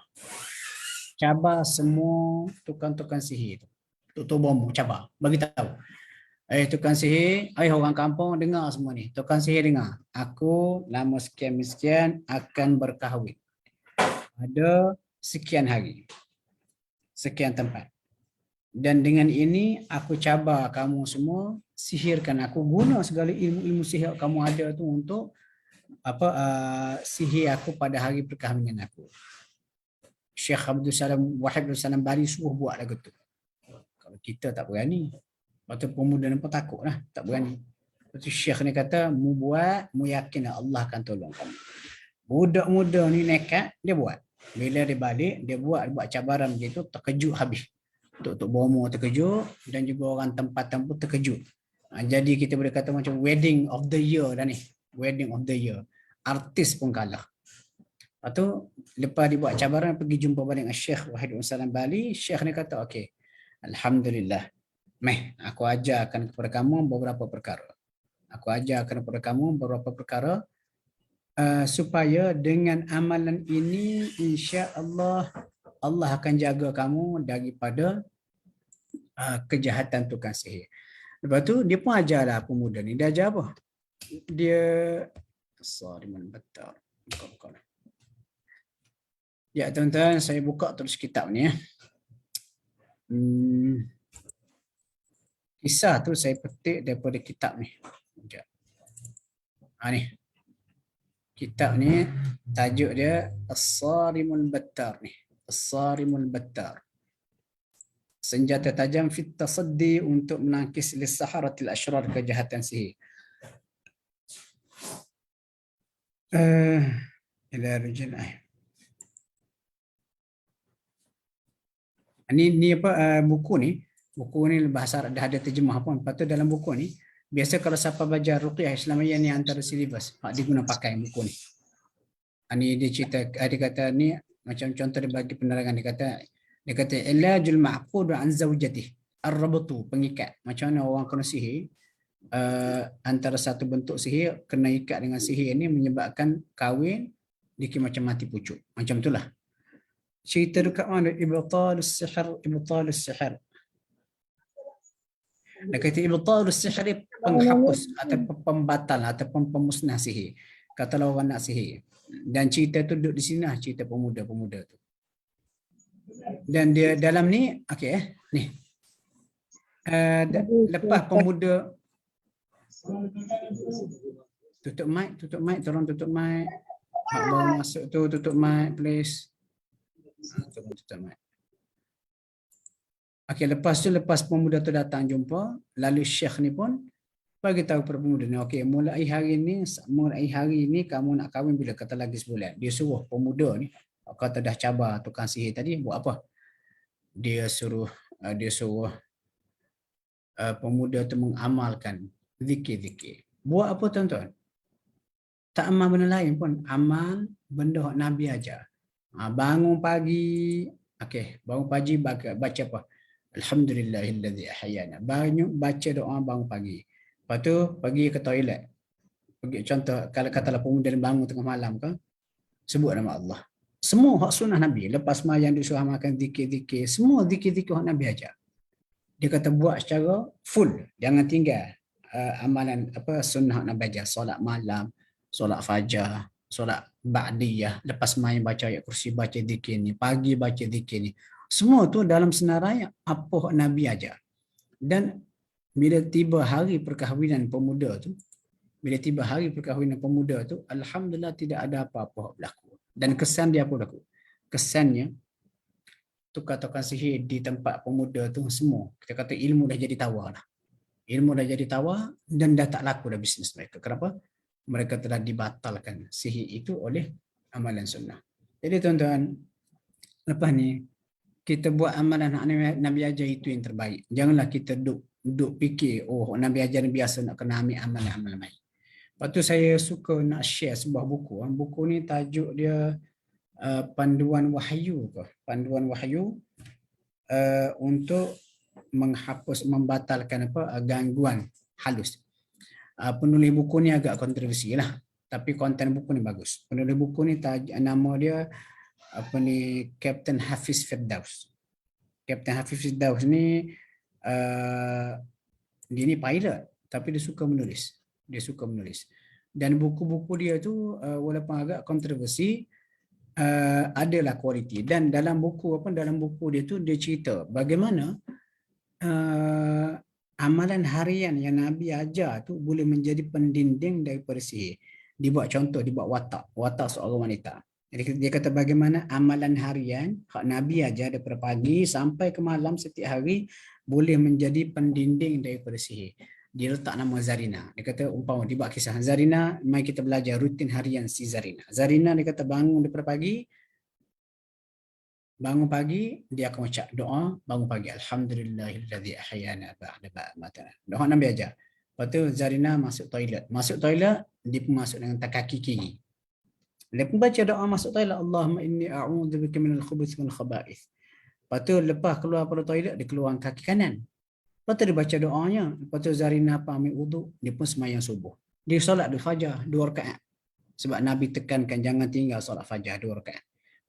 semua tukang-tukang sihir tu. Tutup bomoh, cabar, bagi tahu. Tukang sihir, orang kampung dengar semua ni. Tukang sihir dengar, aku lama sekian akan berkahwin. Ada sekian hari, sekian tempat. Dan dengan ini aku cabar kamu semua, sihirkan aku, guna segala ilmu-ilmu sihir kamu ada tu untuk sihir aku pada hari perkahwinan aku. Syekh Abdul Salam Wahid bin Salam Bali suruh buat lagu tu. Kalau kita tak berani, waktu pemuda ni pun takutlah, tak berani. Lepas tu Syekh ni kata, mu buat, mu yakin Allah akan tolong kamu. Budak muda ni nekat, dia buat. Bila dia balik, dia buat cabaran begitu, terkejut habis. Tok Bomo terkejut dan juga orang tempatan pun terkejut. Jadi kita boleh kata macam wedding of the year dah ni. Wedding of the year. Artis pun kalah. Lepas tu, lepas dia buat cabaran, pergi jumpa balik dengan Syekh Wahid Salam Bali. Syekh ni kata, okey, Alhamdulillah. Aku ajarkan kepada kamu beberapa perkara. Aku ajarkan kepada kamu beberapa perkara supaya dengan amalan ini, insya-Allah, Allah akan jaga kamu daripada kejahatan tukang sihir. Lepas tu, dia pun ajarlah pemuda ni. Dia ajar apa? Dia... Sariman Battar. Buka-buka. Ya, tuan-tuan, saya buka terus kitab ni. Kisah tu saya petik daripada kitab ni. Sekejap. Ni. Kitab ni, tajuk dia As-Sarimul Battar ni. As-Sarimul Battar. Senjata tajam fit tasaddi untuk menangkis lis-saharatil asyrar, kejahatan sihir. Ila rijal Ni apa buku ni bahasa Arab dah ada terjemah pun. Lepas tu dalam buku ni biasa kalau siapa belajar ruqyah Islamiyah ni antara silibus dia guna pakai buku ni. Ni dia cerita, dia kata ni macam contoh dia bagi penerangan, dia kata ilajul ma'qud an zawjatihi ar-rabtu, pengikat. Macam mana orang kena sihir, antara satu bentuk sihir kena ikat dengan sihir ni menyebabkan kahwin dikira macam mati pucuk. Macam itulah. Cerita dekat mana? Ibtalus sihr. Dia kata ibtalus sihr, penghapus atau pembatal ataupun pemusnah sihir. Katalah orang nak sihir. Dan cerita tu duduk di sini lah, cerita pemuda-pemuda tu. Dan dia dalam ni, okey ni. Lepas pemuda tutup mic, tolong tutup mic. Hak baru masuk tu tutup mic please. Okey, lepas pemuda tu datang jumpa, lalu Syekh ni pun bagi tahu kepada pemuda ni, okey, mulai hari ni kamu nak kahwin bila? Kata lagi sebulan. Dia suruh pemuda ni, kata dah cabar tukang sihir tadi, buat apa? Dia suruh pemuda tu mengamalkan zikir-zikir. Buat apa tuan-tuan? Tak amal benda lain pun, amal benda yang Nabi ajar. Bangun pagi, bangun pagi baca apa? Alhamdulillahillazi ahyana. Baca doa bangun pagi. Lepas tu pergi ke toilet. Contoh kalau katalah pemuda bangun tengah malam ke, sebut nama Allah. Semua hak sunnah Nabi. Lepas sembahyang disuruh amalkan zikir-zikir, semua zikir-zikir hak Nabi ajar. Dia kata buat secara full, jangan tinggal amalan apa sunnah hak Nabi ajar. Solat malam, solat fajar, solat ba'diyah, lepas main baca ayat kursi, baca zikir ni, pagi baca zikir ni. Semua tu dalam senarai apa Nabi ajar. Dan bila tiba hari perkahwinan pemuda tu, alhamdulillah tidak ada apa-apa berlaku. Dan kesan dia apa berlaku? Kesannya tukar-tukar sihir di tempat pemuda tu semua, kita kata ilmu dah jadi tawar dah. Ilmu dah jadi tawar dan dah tak laku dah bisnes mereka. Kenapa? Mereka telah dibatalkan sihir itu oleh amalan sunnah. Jadi tuan-tuan, lepas ni kita buat amalan Nabi ajar itu yang terbaik. Janganlah kita duduk fikir, oh Nabi ajar ni biasa nak kena ambil amalan-amalan baik. Lepas tu saya suka nak share sebuah buku. Buku ni tajuk dia Panduan Wahyu ke? Panduan Wahyu untuk menghapus, membatalkan gangguan halus. Penulis buku ni agak kontroversi lah, tapi konten buku ni bagus. Penulis buku ni nama dia Captain Hafiz Firdaus. Captain Hafiz Firdaus ni dia ni pilot, tapi dia suka menulis. Dan buku-buku dia tu walaupun agak kontroversi, adalah kualiti. Dan dalam buku dia tu dia cerita bagaimana amalan harian yang Nabi ajar tu boleh menjadi pendinding daripada sihir. Dibuat contoh, dibuat watak seorang wanita. Jadi dia kata bagaimana amalan harian hak Nabi ajar daripada pagi sampai ke malam setiap hari boleh menjadi pendinding daripada sihir. dia letak nama Zarina. Dia kata umpama dia buat kisah Zarina, mai kita belajar rutin harian si Zarina. Zarina dia kata bangun daripada pagi, dia akan ucap doa bangun pagi, alhamdulillahillazi ahyana ba'da ma amatana. Doa Nabi ajar. Lepas tu Zarina masuk toilet. Masuk toilet, dia pun masuk dengan kaki kiri. Dia pun baca doa masuk toilet, Allahumma inni a'udzubika minal khubuthi wal khaba'ith. Lepas tu lepas keluar pada toilet, dia keluar kaki kanan. Lepas tu dia baca doanya. Lepas tu Zarina ambil wuduk, dia pun sembahyang subuh. Dia solat di fajar 2 rakaat. Sebab Nabi tekankan jangan tinggal solat fajar 2 rakaat.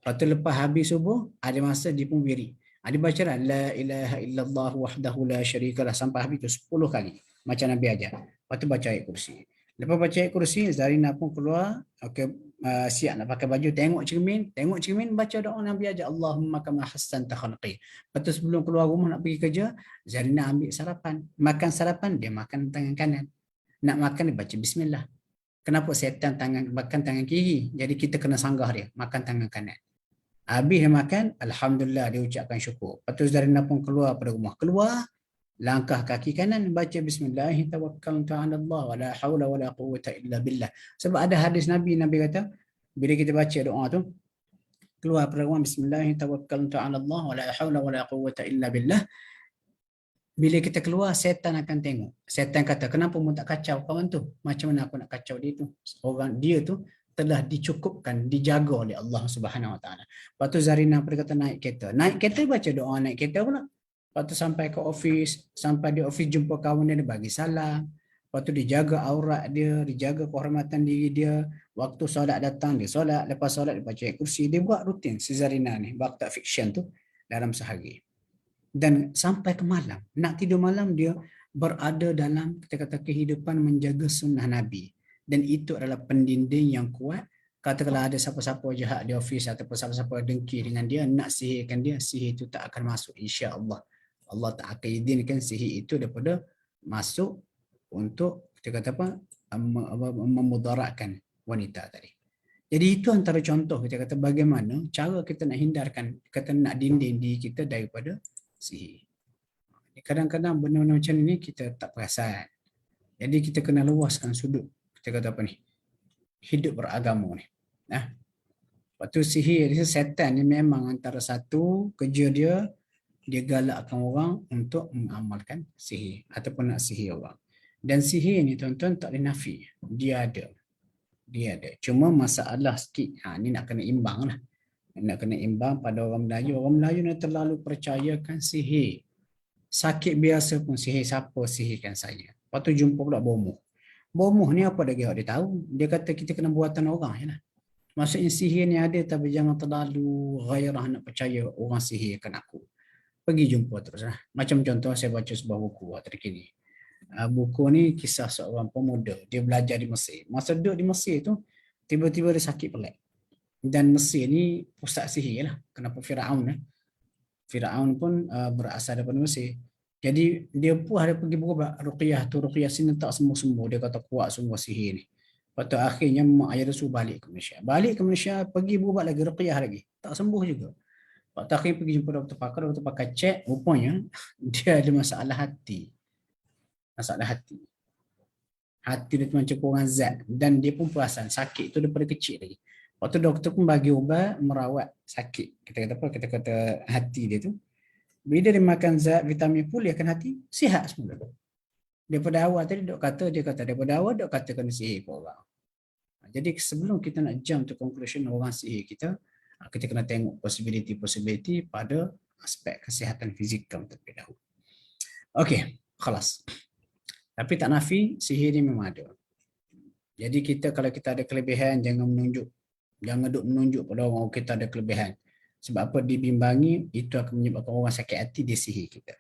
Lepas tu lepas habis subuh, ada masa dia pun wiri. Dia baca lah, la ilaha illallah wahdahu la syarikalah sampai habis tu 10 kali. Macam Nabi ajar. Lepas tu baca ayat kursi. Lepas baca ayat kursi, Zarina pun keluar, siap nak pakai baju, tengok cermin, baca doa Nabi ajar, Allahumma kama hassanta khalqi. Lepas tu sebelum keluar rumah nak pergi kerja, Zarina ambil sarapan. Makan sarapan, dia makan tangan kanan. Nak makan, dia baca bismillah. Kenapa setan makan tangan kiri? Jadi kita kena sanggah dia, makan tangan kanan. Habis dia makan, alhamdulillah, dia ucapkan syukur. Lepas tu Zarina pun keluar pada rumah. Keluar, langkah kaki kanan, baca bismillah, tawakkaltu 'ala Allah wa la haula wa la quwwata illa billah. Sebab ada hadis Nabi kata, bila kita baca doa tu, keluar pada rumah, bismillah, tawakkaltu 'ala Allah wa la haula wa la quwwata illa billah. Bila kita keluar, setan akan tengok. Setan kata, kenapa mu tak kacau kawan tu? Macam mana aku nak kacau dia tu? Dia tu telah dicukupkan, dijaga oleh Allah Subhanahu Wa Taala. Lepas tu Zarina berkata naik kereta. Naik kereta baca doa naik kereta pula. Lepas tu sampai ke office, sampai di office jumpa kawan dia bagi salam. Lepas tu dijaga aurat dia, dijaga kehormatan diri dia. Waktu solat datang, dia solat. Lepas solat, dia baca ayat kursi. Dia buat rutin si Zarina ni, bakta fiction tu dalam sehari. Dan sampai ke malam, nak tidur malam, dia berada dalam, kita kata, kehidupan menjaga sunnah Nabi. Dan itu adalah pendinding yang kuat. Katakanlah ada siapa-siapa jahat di office ataupun siapa-siapa dengki dengan dia, nak sihirkan dia, sihir itu tak akan masuk, insya-Allah. Allah tak akan izinkan sihir itu daripada masuk untuk, kita kata apa, memudaratkan wanita tadi. Jadi itu antara contoh, kita kata, bagaimana cara kita nak hindarkan, kata nak dinding diri kita daripada sihir. Kadang-kadang benda-benda macam ini kita tak perasan. Jadi kita kena luaskan sudut, kita kata apa ni, hidup beragama ni. Lepas tu sihir, setan ni memang antara satu kerja dia galakkan orang untuk mengamalkan sihir ataupun nak sihir orang. Dan sihir ni tuan-tuan tak boleh nafi, dia ada. Cuma masalah sikit, ni nak kena imbang lah. Nak kena imbang pada orang Melayu. Orang Melayu ni terlalu percayakan sihir. Sakit biasa pun sihir, siapa sihirkan saya. Lepas tu jumpa pula bomoh. Bomoh ni apa dia tahu? Dia kata kita kena buatan orang je lah. Maksudnya sihir ni ada, tapi jangan terlalu gairah nak percaya orang sihirkan aku. Pergi jumpa terus lah. Macam contoh saya baca sebuah buku terkini. Buku ni kisah seorang pemuda. Dia belajar di Mesir. Masa duduk di Mesir tu, tiba-tiba dia sakit pelik. Dan Mesir ni pusat sihir lah. Kenapa Firaun Firaun pun berasal daripada Mesir. Jadi dia pun ada pergi berubat ruqyah tu, ruqyah sini tak sembuh-sembuh. Dia kata kuat semua sihir ni. Lepas tu akhirnya mak ayah dia suruh balik ke Malaysia. Pergi berubat lagi, ruqyah lagi. Tak sembuh juga. Lepas tu akhirnya pergi jumpa doktor pakar cek, rupanya dia ada masalah hati. Hati dia tu macam kurang zat. Dan dia pun perasan sakit tu daripada kecil lagi. Waktu doktor pun bagi ubat merawat sakit. Kita kata hati dia tu. Bila dia makan zat vitamin pulihkan hati, sihat semula. Daripada awal tadi dok kata kena sihir ke orang. Jadi sebelum kita nak jump to conclusion orang sihir kita kena tengok possibility pada aspek kesihatan fizikal terlebih dahulu. Okey, khalas. Tapi tak nafi sihir ni memang ada. Jadi kalau kita ada kelebihan, jangan duk menunjuk pada orang kita ada kelebihan. Sebab apa? Dibimbangi, itu akan menyebabkan orang sakit hati, dia sihir kita.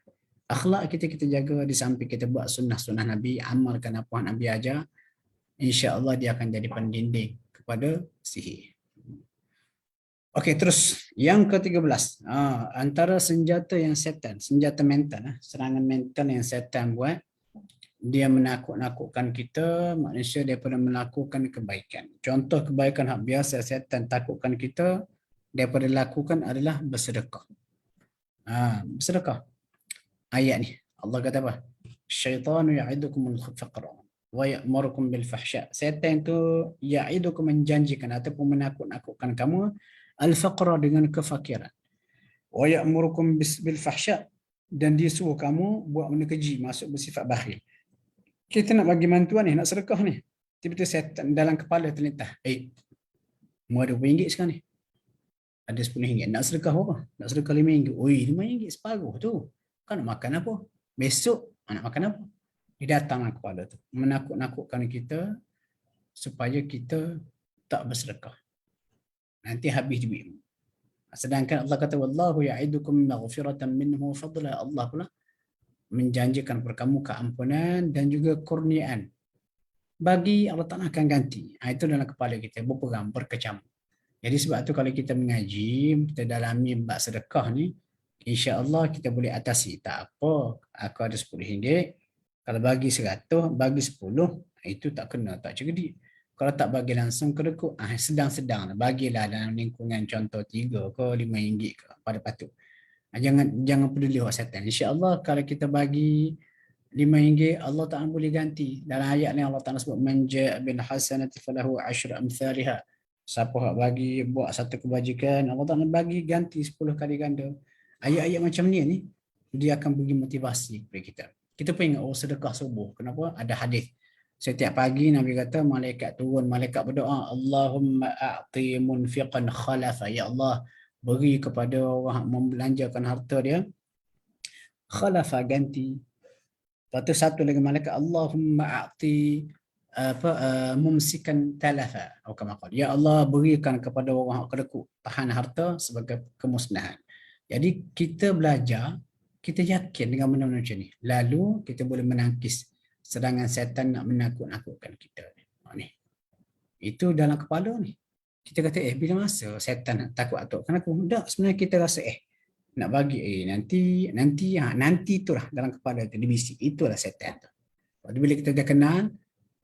Akhlak kita jaga, di samping kita buat sunnah-sunnah Nabi, amalkan apa yang Nabi ajar, insya-Allah dia akan jadi pendinding kepada sihir. Okey, terus yang ke-13. Antara senjata yang setan, senjata mental, serangan mental yang setan buat, dia menakut-nakutkan kita, manusia, daripada melakukan kebaikan. Contoh kebaikan yang biasa setan takutkan kita daripada lakukan adalah bersedekah. Bersedekah. Ayat ni Allah kata apa? Syaitanu ya'idukumul faqra wa ya'murukum bil fahsya. Setan itu ya'idukum, menjanjikan ataupun menakut-nakutkan kamu al-faqra, dengan kefakiran. Wa ya'murukum bil fahsya, dan dia suruh kamu buat benda keji, masuk bersifat bakhil. Kita nak bagi bantuan ni, nak sedekah ni, tiba-tiba setan dalam kepala terlintas, mu ada RM5 sekarang ni, ada RM10, nak sedekah apa? Nak sedekah RM5. Oi, RM5 separuh tu, kan nak makan apa? Besok nak makan apa? Dia datang kepala tu, menakut-nakutkan kita supaya kita tak bersedekah. Nanti habis duitmu. Sedangkan Allah kata, wallahu ya'idukum maghfiratan minhu fadla. Allah pula menjanjikan kepada kamu keampunan dan juga kurniaan. Bagi Allah Ta'ala akan ganti. Itu dalam kepala kita, berperang, berkecam. Jadi sebab tu kalau kita mengaji, kita dalami bab sedekah ni, insya-Allah kita boleh atasi. Tak apa, aku ada RM10, kalau bagi 100, bagi 10, itu tak kena, tak cerdik. Kalau tak bagi langsung kedekut, sedang-sedang, bagilah dalam lingkungan contoh 3 ke RM5 ke, pada patut. Jangan peduli orang setan. Insya-Allah kalau kita bagi RM5, Allah Ta'ala boleh ganti. Dalam ayat ni Allah Ta'ala sebut, man ja'a bil hasanati falahu 10 amsalha. Siapa hak bagi buat satu kebajikan, Allah Ta'ala bagi ganti 10 kali ganda. Ayat-ayat macam ni dia akan bagi motivasi kepada kita. Kita pun ingat, sedekah subuh. Kenapa? Ada hadis. Setiap pagi Nabi kata malaikat turun, malaikat berdoa, Allahumma a'ti munfiqan khalafa. Ya Allah, beri kepada orang membelanjakan harta dia khalafa, ganti. Lepas tu satu lagi malaikat, Allahumma a'ti mumsikan talafa. Ya Allah, berikan kepada orang yang kedekut, tahan harta sebagai kemusnahan. Jadi kita belajar, kita yakin dengan benda-benda macam ni, lalu kita boleh menangkis serangan setan nak menakut-nakutkan kita ni. Itu dalam kepala ni. Kita kata bila masa setan nak takut-takutkan aku? Tak, sebenarnya kita rasa nak bagi nanti itulah dalam kepala tu dibisik, itulah setan tu. Jadi bila kita dah kenal,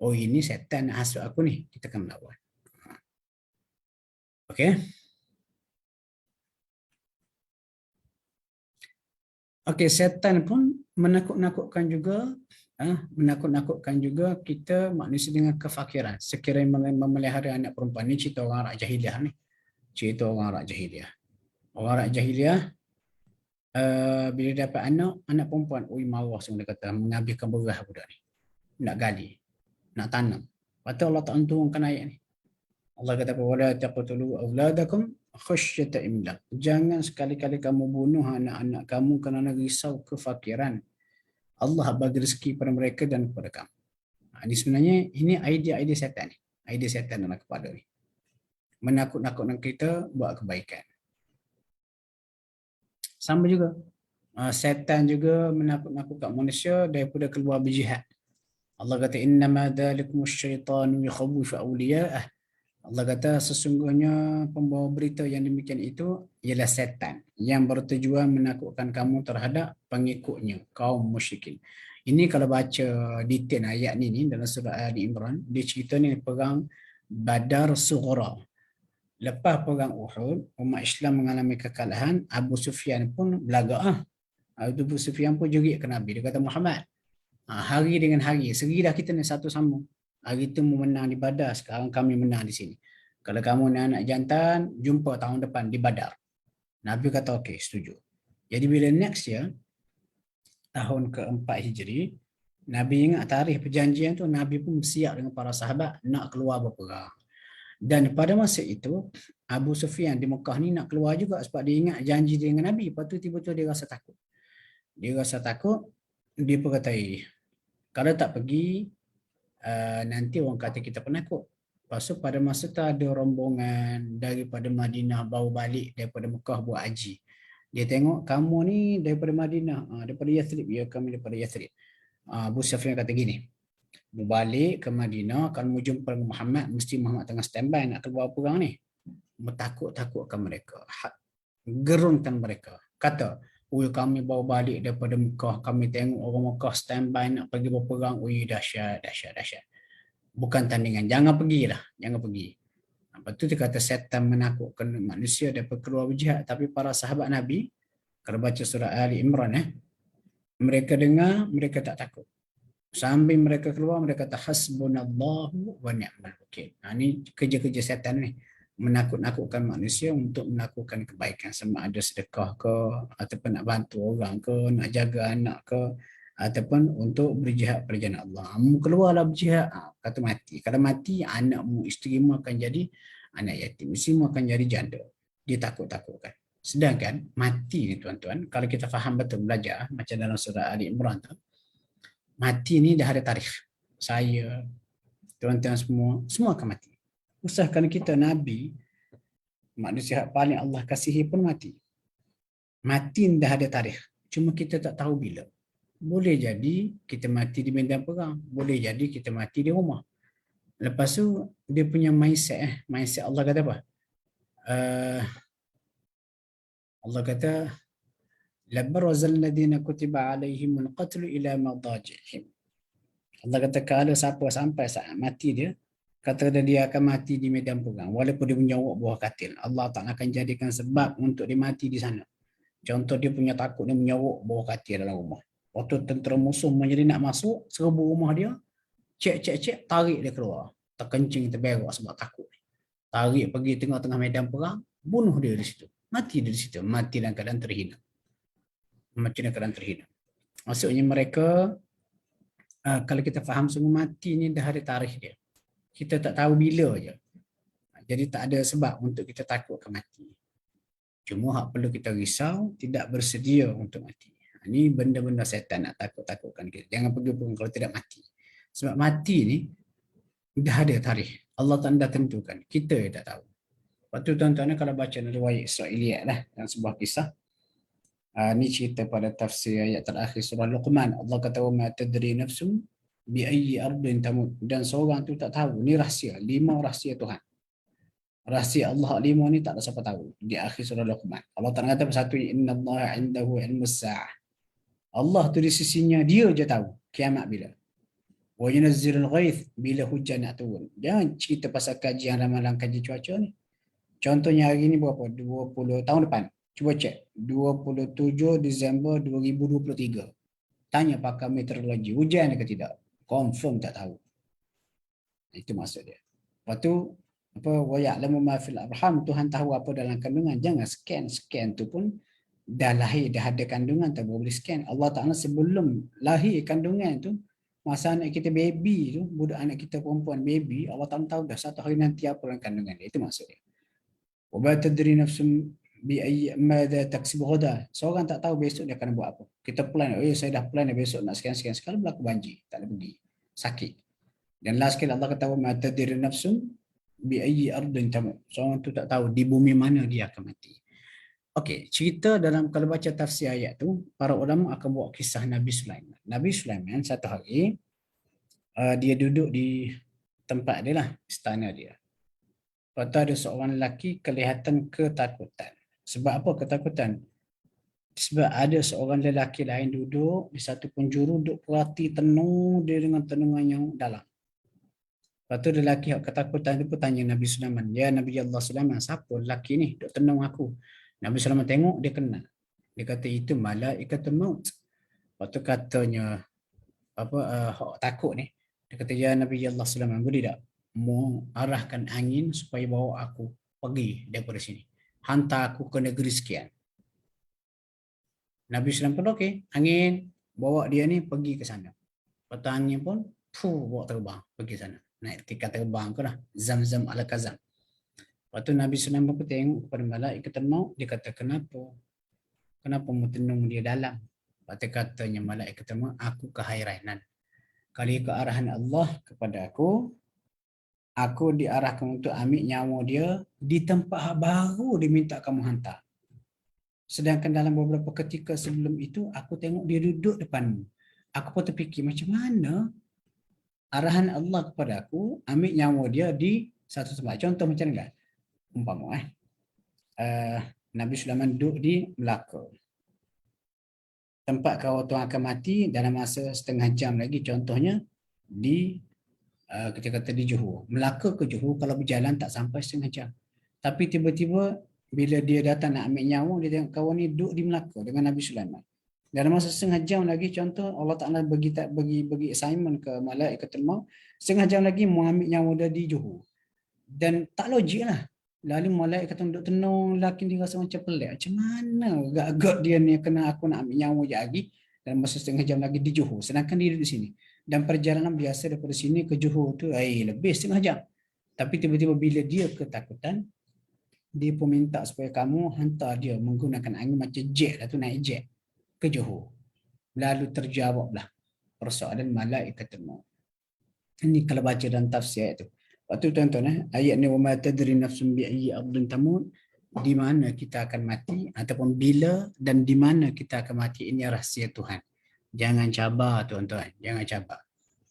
ini setan nak hasut aku ni, kita akan melawan. Okey. Okey, setan pun menakut-nakutkan juga kita manusia dengan kefakiran. Sekiranya memelihara anak perempuan ni, cerita orang Arab jahiliah ni. Cerita orang Arab jahiliah. Orang Arab jahiliah bila dapat anak perempuan, marah semua, dia kata menghabiskan beras budak ni. Nak gali, nak tanam. Lepas tu Allah Ta'ala turunkan ayat ni. Allah kata, wala taqtulu auladakum khasyata imlaq. Jangan sekali-kali kamu bunuh anak-anak kamu kerana risau kefakiran. Allah bagi rezeki pada mereka dan kepada kamu. Ini sebenarnya ini idea setan ni. Idea setan dalam kepala ni. Menakut-nakutkan kita buat kebaikan. Sama juga. Setan juga menakut-nakutkan manusia daripada keluar berjihad. Allah kata, innama dzalikumus syaitanu yakhawifu awliya'ah. Allah kata sesungguhnya pembawa berita yang demikian itu ialah setan yang bertujuan menakutkan kamu terhadap pengikutnya, kaum musyrikin. Ini kalau baca detail ayat ni dalam surah Ali Imran, dia cerita ni perang Badar Sughra. Lepas perang Uhud, umat Islam mengalami kekalahan, Abu Sufyan pun belagak. Abu Sufyan pun jerit ke Nabi. Dia kata, Muhammad, hari dengan hari, seri dah kita ni satu sama. Hari tu mu menang di Badar, sekarang kami menang di sini. Kalau kamu ni anak jantan, jumpa tahun depan di Badar. Nabi kata okey, setuju. Jadi bila next year, tahun ke-4 Hijri, Nabi ingat tarikh perjanjian tu, Nabi pun bersiap dengan para sahabat nak keluar berperang. Dan pada masa itu, Abu Sufyan di Mekah ni nak keluar juga sebab dia ingat janji dia dengan Nabi. Lepas tu tiba-tiba dia rasa takut. Dia berkata, kalau tak pergi, nanti orang kata kita penakut. Lepas tu pada masa tu ada rombongan daripada Madinah baru balik daripada Mekah buat haji. Dia tengok, kamu ni daripada Madinah, daripada Yathrib. Ya, kami daripada Yathrib. Abu Sufyan kata gini, mau balik ke Madinah, kalau mau jumpa dengan Muhammad, mesti Muhammad tengah standby nak keluar perang ni. Takut-takutkan mereka, gerunkan mereka. Kata, kami bawa balik daripada Mekah, kami tengok orang Mekah standby nak pergi berperang. Dahsyat. Bukan tandingan, jangan pergilah, jangan pergi. Lepas tu dia kata setan menakutkan manusia daripada keluar berjihad. Tapi para sahabat Nabi, kalau baca surah Ali Imran, mereka dengar, mereka tak takut. Sambil mereka keluar, mereka kata hasbunallahu wa ni'mal wakil. Ini kerja-kerja setan ni. Menakut-nakutkan manusia untuk melakukan kebaikan. Sama ada sedekah ke, ataupun nak bantu orang ke, nak jaga anak ke, ataupun untuk berjihad pada jalan Allah. Mu keluarlah berjihad, kata mati. Kalau mati, anakmu, isterimu akan jadi anak yatim. Isterimu akan jadi janda. Dia takut-takutkan. Sedangkan mati ni tuan-tuan, kalau kita faham betul belajar, macam dalam surah Ali Imran tu, mati ni dah ada tarikh. Saya, tuan-tuan semua akan mati. Usahakan kita Nabi, manusia paling Allah kasihi pun mati. Mati ni dah ada tarikh. Cuma kita tak tahu bila. Boleh jadi kita mati di medan perang. Boleh jadi kita mati di rumah. Lepas tu, dia punya mindset. Mindset Allah kata apa? Allah kata, لَبَرَزَ الَّذِينَ كُتِبَ عَلَيْهِمُ الْقَتْلُ إِلَى مَضَاجِعِهِمْ. Allah kata kalau siapa sampai saat mati dia, kata dia akan mati di medan perang. Walaupun dia menyawak buah katil. Allah tak akan jadikan sebab untuk dia mati di sana. Contoh dia punya takut dia menyawak buah katil dalam rumah. Waktu tentera musuh menjadi nak masuk, serbu rumah dia, cek, tarik dia keluar. Terkencing, terberak sebab takut. Tarik pergi tengah-tengah medan perang, bunuh dia di situ. Mati dia di situ. Mati dalam keadaan terhina. Mati dalam keadaan terhina. Maksudnya mereka, kalau kita faham semua mati ni dah ada tarikh dia. Kita tak tahu bila je. Jadi tak ada sebab untuk kita takut akan mati. Cuma hak perlu kita risau, tidak bersedia untuk mati. Ini benda-benda setan nak takut-takutkan kita. Jangan pergi pun kalau tidak mati. Sebab mati ni dah ada tarikh. Allah tak dah tentukan. Kita tak tahu. Lepas tu tuan-tuan kalau baca riwayat Israiliyat lah, yang sebuah kisah. Ini cerita pada tafsir ayat terakhir surah Luqman. Allah kata, wa ma tadri nafsum bi ayyi ardin tamut. Dan seorang tu tak tahu. Ni rahsia. 5 rahsia Tuhan. Rahsia Allah 5 ni tak ada siapa tahu. Di akhir surah Luqman. Allah tak kata satu, inna Allah indahu ilmus sa'ah. Allah tu di sisinya, dia je tahu kiamat bila. Wa yunazzilul ghaith, bila hujan nak turun. Jangan cerita pasal kajian ramalan kaji cuaca ni. Contohnya hari ni berapa? 20 tahun depan. Cuba cek. 27 Disember 2023. Tanya pakar meteorologi, hujan ke tidak? Confirm tak tahu. Itu maksud dia. Lepas tu, wa ya'lamu ma fil arham, Tuhan tahu apa dalam kandungan. Jangan scan tu pun dah lahir, dah ada kandungan, tak boleh scan. Allah Ta'ala sebelum lahir kandungan tu, masa anak kita baby tu, budak anak kita perempuan baby, Allah Ta'ala tahu dah satu hari nanti apa dalam kandungan dia. Itu maksud dia. Wa ma tadri nafsum bi ayyi madza taksibu ghadan. Seorang tak tahu besok dia akan buat apa. Kita plan, saya dah plan besok nak sekian sekali berlaku banjir, tak boleh pergi. Sakit. Dan last sekali Allah kata, wa ma tadri nafsum bi ayyi ardin tamut. Seorang tu tak tahu di bumi mana dia akan mati. Okey, cerita dalam kalau baca tafsir ayat tu, para ulama akan bawa kisah Nabi Sulaiman. Nabi Sulaiman satu hari dia duduk di tempat dia lah, istana dia. Lepas tu ada seorang lelaki kelihatan ketakutan. Sebab apa ketakutan? Sebab ada seorang lelaki lain duduk di satu penjuru, duduk perhati tenung dia dengan tenungan yang dalam. Lepas tu lelaki yang ketakutan tu pun tanya Nabi Sulaiman, ya Nabi Allah Sulaiman, siapa lelaki ni duduk tenung aku? Nabi Sulaiman tengok, dia kenal. Dia kata itu malaikatul maut. Lepas tu katanya takut ni. Dia kata, ya Nabi Allah Sulaiman, boleh tak mau arahkan angin supaya bawa aku pergi daripada sini. Hantar aku ke negeri sekian. Nabi Sulaiman pun okey, angin bawa dia ni pergi ke sana. Lepas tu angin pun bawa terbang pergi sana. Naik tiket terbang ke lah. Zam-zam ala kazam. Lepas tu Nabi Sulaiman pun tengok kepada malaikat maut, dia kata, kenapa mu tenung dia dalam? Lepas tu katanya malaikat maut, aku kehairanan. Kalau ikut arahan Allah kepada aku diarahkan untuk ambil nyawa dia di tempat baru diminta kamu hantar. Sedangkan dalam beberapa ketika sebelum itu, aku tengok dia duduk depanmu. Aku pun terfikir, macam mana arahan Allah kepada aku ambil nyawa dia di satu tempat. Contoh macam ni lah. Umpama Nabi Sulaiman duduk di Melaka. Tempat kalau tuan akan mati dalam masa setengah jam lagi, contohnya di kita kata di Johor. Melaka ke Johor kalau berjalan tak sampai setengah jam. Tapi tiba-tiba bila dia datang nak ambil nyawa, dia tengok kawan ni duduk di Melaka dengan Nabi Sulaiman. Dalam masa setengah jam lagi, contoh Allah Ta'ala bagi assignment ke malaikatul maut, setengah jam lagi mau ambil nyawa dia di Johor. Dan tak logik lah. Lalu malaikat kata duduk tenung, lelaki dia rasa macam pelik. Macam mana agak-agak dia ni kena aku nak ambil nyawa je lagi dalam masa setengah jam lagi di Johor. Sedangkan dia duduk di sini. Dan perjalanan biasa daripada sini ke Johor tu lebih setengah jam. Tapi tiba-tiba bila dia ketakutan, dia pun minta supaya kamu hantar dia menggunakan angin macam jet lah tu, naik jet ke Johor. Lalu terjawablah persoalan malaikatul maut. Ini kalau baca dalam tafsir ayat tu. Waktu tuan-tuan ayat ni wa ma tadri nafsun bi ayyi ardin tamut, di mana kita akan mati ataupun bila dan di mana kita akan mati, ini rahsia Tuhan. Jangan cabar tuan-tuan, jangan cabar.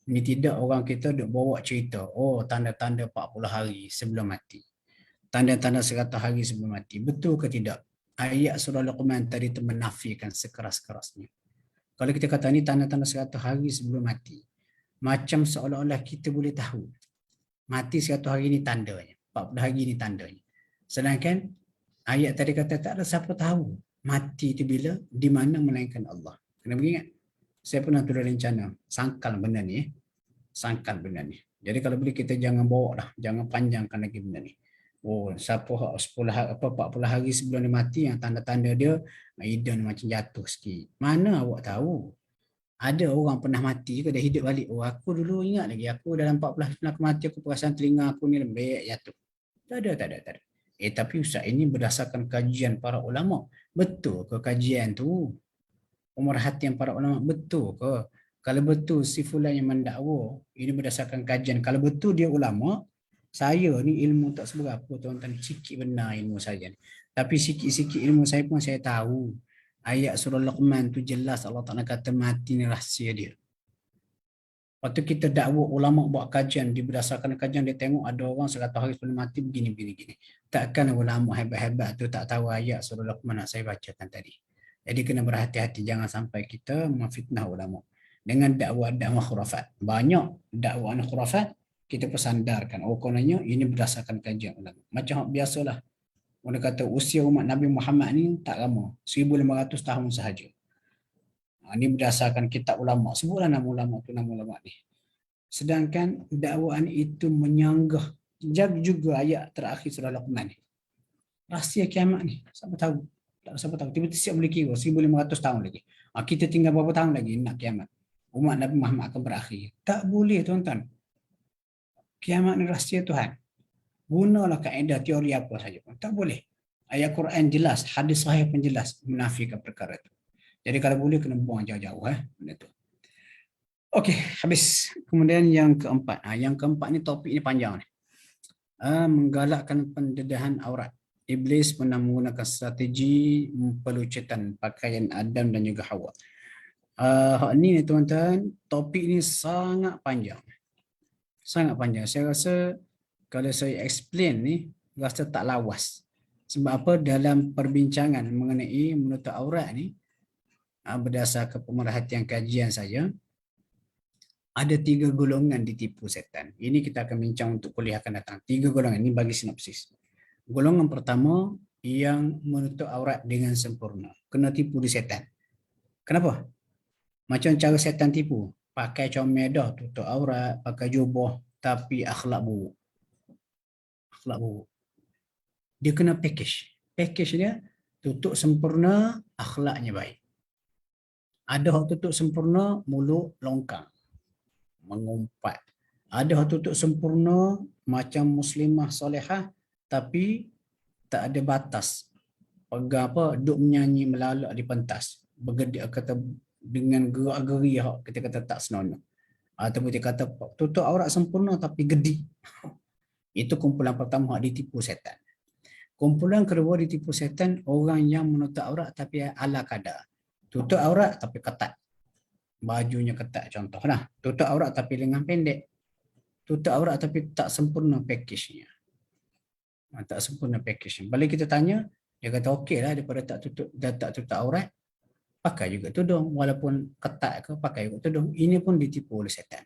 Ini tidak orang kita duk bawa cerita, oh tanda-tanda 40 hari sebelum mati. Tanda-tanda 100 hari sebelum mati. Betul ke tidak? Ayat surah Luqman tadi itu menafikan sekeras-kerasnya. Kalau kita kata ni tanda-tanda 100 hari sebelum mati, macam seolah-olah kita boleh tahu mati 100 hari ni tandanya, 40 hari ni tandanya. Sedangkan ayat tadi kata tak ada siapa tahu mati itu bila, di mana melainkan Allah. Kena ingat. Saya pernah tulis rencana sangkal benda ni, sangkal benda ni. Jadi kalau boleh kita jangan bawa lah, jangan panjangkan lagi benda ni. Oh, siapa 10 hari, 40 hari sebelum dia mati, yang tanda-tanda dia hidung macam jatuh sikit. Mana awak tahu? Ada orang pernah mati ke dia hidup balik. Oh, aku dulu ingat lagi, aku dalam 40 hari sebelum aku mati, aku perasan telinga aku ni lembek jatuh. Tak ada. Tapi Ustaz, ini berdasarkan kajian para ulama. Betul ke kajian tu? Pemerhatian para ulama betul ke? Kalau betul si fulan yang mendakwa, ini berdasarkan kajian. Kalau betul dia ulama, saya ni ilmu tak seberapa tuan-tuan, sikit benar ilmu saya ni. Tapi sikit-sikit ilmu saya pun saya tahu. Ayat surah Luqman tu jelas Allah Ta'ala kata mati ni rahsia dia. Waktu kita dakwa ulama buat kajian, dia berdasarkan kajian dia tengok ada orang 100 hari sebelum mati begini. Takkan ulama hebat-hebat tu tak tahu ayat surah Luqman yang saya bacakan tadi. Jadi kena berhati-hati, jangan sampai kita memfitnah ulama dengan dakwah khurafat. Banyak dakwah khurafat kita persandarkan. Oh, kononnya ini berdasarkan kajian ulama. Macam biasalah. Orang kata usia umat Nabi Muhammad ni tak lama, 1500 tahun sahaja. Ini berdasarkan kitab ulama. Sebutlah nama ulama tu, nama ulama ni. Sedangkan dakwaan itu menyanggah juga ayat terakhir surah Luqman ni. Rahsia kiamat ni, siapa tahu? Tak siapa tahu. Tiba-tiba siap boleh kira 1500 tahun lagi. Kita tinggal berapa tahun lagi nak kiamat? Umat Nabi Muhammad akan berakhir. Tak boleh tuan-tuan. Kiamat ni rahsia Tuhan. Gunalah kaedah teori apa saja pun. Tak boleh. Ayat Quran jelas, hadis sahih pun jelas menafikan perkara itu. Jadi kalau boleh kena buang jauh-jauh benda tu. Okey, habis. Kemudian yang keempat. Yang keempat ni topik ni panjang ni. Menggalakkan pendedahan aurat. Iblis pernah menggunakan strategi pelucutan pakaian Adam dan juga Hawa. Hak ni tuan-tuan, topik ni sangat panjang. Sangat panjang. Saya rasa kalau saya explain ni, rasa tak lawas. Sebab apa? Dalam perbincangan mengenai menutup aurat ni, berdasarkan pemerhatian kajian saya, ada 3 golongan ditipu setan. Ini kita akan bincang untuk kuliah akan datang. 3 golongan ini bagi sinopsis. Golongan pertama yang menutup aurat dengan sempurna. Kena tipu di setan. Kenapa? Macam cara setan tipu. Pakai comel dah tutup aurat, pakai jubah, tapi akhlak buruk. Akhlak buruk. Dia kena package. Package dia tutup sempurna, akhlaknya baik. Ada yang tutup sempurna, mulut longkang, mengumpat. Ada yang tutup sempurna, macam muslimah solehah, tapi tak ada batas. Pegang apa, duk menyanyi melalak di pentas. Bergedik kata dengan gerak-geri kita kata tak senonoh. Ataupun dia kata tutup aurat sempurna tapi gedi. Itu kumpulan pertama ditipu setan. Kumpulan kedua ditipu setan, orang yang menutup aurat tapi ala kadar. Tutup aurat tapi ketat. Bajunya ketat contohlah. Tutup aurat tapi lengan pendek. Tutup aurat tapi tak sempurna package-nya. Tak sempurna package-nya. Balik kita tanya, dia kata okey lah daripada tak tutup aurat, pakai juga tudung. Walaupun ketat ke, pakai juga tudung. Ini pun ditipu oleh setan.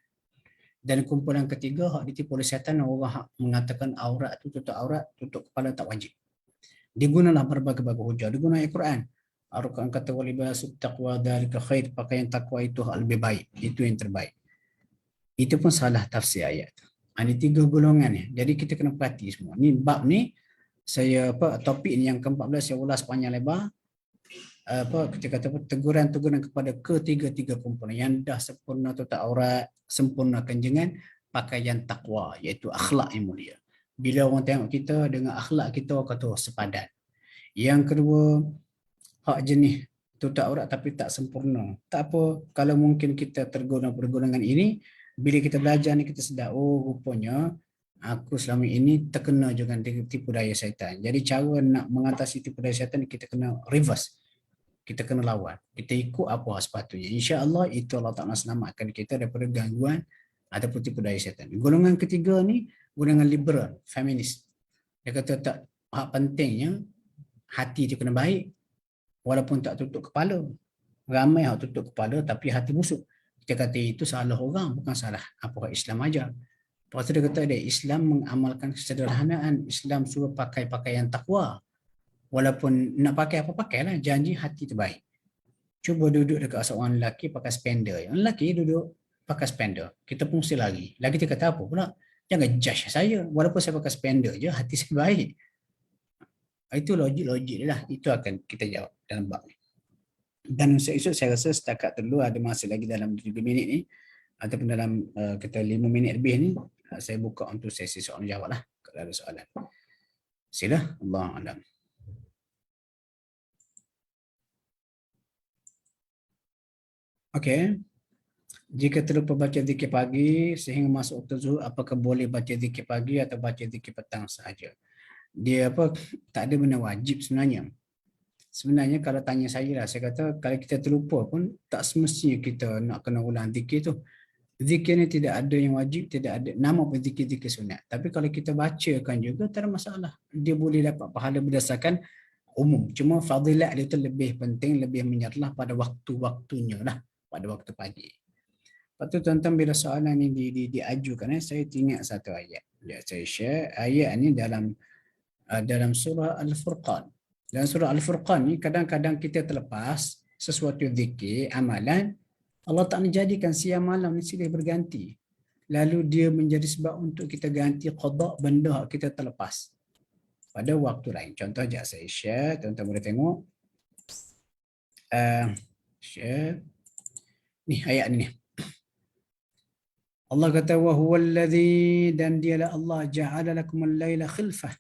Dan kumpulan ketiga, hak ditipu oleh setan, orang mengatakan aurat tu tutup aurat, tutup kepala tak wajib. Digunalah berbagai-bagai hujah. Digunakan Al-Quran. Al-Quran kata walibasut taqwa dzalika khair, pakaian takwa itu lebih baik, itu yang terbaik. Itu pun salah tafsir ayat. Ini 3 golongan ni. Jadi kita kena perhati semua. Ni bab ni saya topik ni yang ke-14 saya ulas panjang lebar. Kita kata teguran-teguran kepada ketiga-tiga kumpulan yang dah sempurna tutup aurat, sempurna kenjengan, pakaian takwa iaitu akhlak yang mulia. Bila orang tengok kita dengan akhlak kita, orang kata sepadan. Yang kedua, hak jenis tutup aurat tapi tak sempurna. Tak apa, kalau mungkin kita terguna pergolongan ini, bila kita belajar ni kita sedar, oh rupanya aku selama ini terkena juga tipu daya syaitan. Jadi cara nak mengatasi tipu daya syaitan kita kena reverse. Kita kena lawan. Kita ikut apa sepatutnya. Insya-Allah itu Allah Taala selamatkan kita daripada gangguan ataupun tipu daya syaitan. Golongan ketiga ni golongan liberal, feminis. Dia kata tak, hak pentingnya hati dia kena baik walaupun tak tutup kepala. Ramai hak tutup kepala tapi hati busuk. Kita kata itu salah orang, bukan salah apa Islam ajar. Lepas tu dia kata dia Islam mengamalkan kesederhanaan. Islam suruh pakai pakaian takwa. Walaupun nak pakai apa pakailah, janji hati terbaik. Cuba duduk dekat seorang lelaki pakai spender. Yang lelaki duduk pakai spender. Kita pun mesti lari. Lagi dia kata apa pula? Jangan judge saya. Walaupun saya pakai spender je, hati saya baik. Itu logik-logik dia lah. Itu akan kita jawab dalam bab ni. Dan esok saya rasa setakat dulu ada masa lagi dalam 3 minit ni. Ataupun dalam kita 5 minit lebih ni. Saya buka untuk sesi soalan jawab lah. Kalau ada soalan. Sila. Allah Alam. Okey. Jika terlupa baca zikir pagi sehingga masuk waktu zuhur, apakah boleh baca zikir pagi atau baca zikir petang sahaja? Dia tak ada benda wajib sebenarnya. Sebenarnya kalau tanya saya lah, saya kata kalau kita terlupa pun tak semestinya kita nak kena ulang zikir tu. Zikir ni tidak ada yang wajib, tidak ada nama pun zikir-zikir sunat. Tapi kalau kita bacakan juga tak ada masalah. Dia boleh dapat pahala berdasarkan umum. Cuma fadilat dia tu lebih penting, lebih menyerlah pada waktu-waktunya lah. Pada waktu pagi. Lepas tu tuan-tuan bila soalan ni diajukan, saya ingat satu ayat. Saya share ayat ni dalam surah Al-Furqan. Dalam surah Al-Furqan ni kadang-kadang kita terlepas sesuatu zikir, amalan, Allah Ta'ala jadikan siang malam ni silih berganti. Lalu dia menjadi sebab untuk kita ganti qada benda kita terlepas pada waktu lain. Contoh je saya share, tuan-tuan boleh tengok. Share. Ni ayat ni. Allah kata wa huwallazi, dan dialah Allah ja'ala lakumul laila khilfah.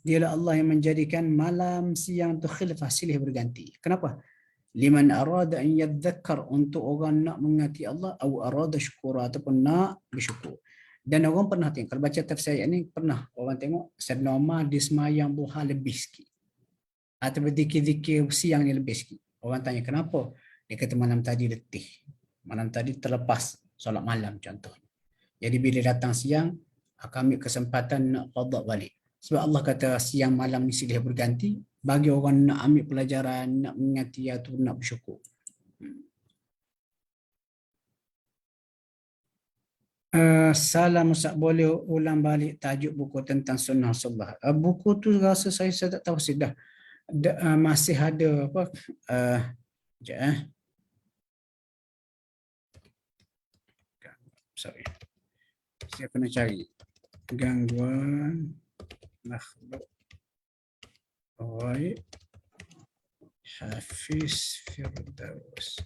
Dialah Allah yang menjadikan malam siang tu khilfah, silih berganti. Kenapa? Liman arada an yadzakkar, untuk orang nak mengingati Allah, atau arada syukura, ataupun nak bersyukur. Dan orang pernah tengok, kalau baca tafsir ayat ni, pernah orang tengok Sayyidina Umar dia semayang duha lebih sikit. Atau berzikir-zikir siang ni lebih sikit. Orang tanya kenapa? Dia kata malam tadi letih. Malam tadi terlepas solat malam contohnya. Jadi bila datang siang, akan ambil kesempatan nak qada balik. Sebab Allah kata siang malam ni silih berganti, bagi orang nak ambil pelajaran, nak mengingati atau nak bersyukur. Salam Ustaz, boleh ulang balik tajuk buku tentang sunnah Rasulullah. Buku tu rasa saya tak tahu sudah. Masih ada apa? Sekejap. Sorry. Saya kena cari. Gangguan makhluk ghaib Hafiz Firdaus.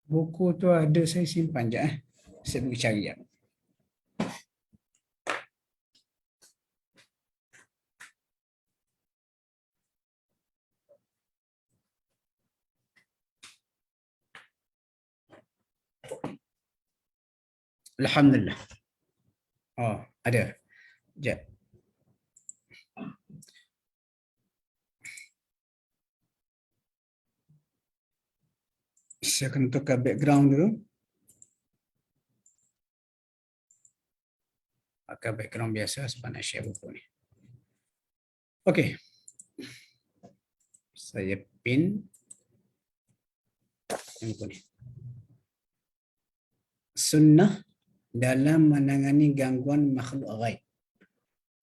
Buku tu ada, saya simpan je. Saya pergi cari. Alhamdulillah. Oh, ada. Sekejap. Saya akan tukar background dulu. Pakai background biasa sebab nak share buku ni. Okey. Saya pin buku ni. Sunnah dalam menangani gangguan makhluk ghaib.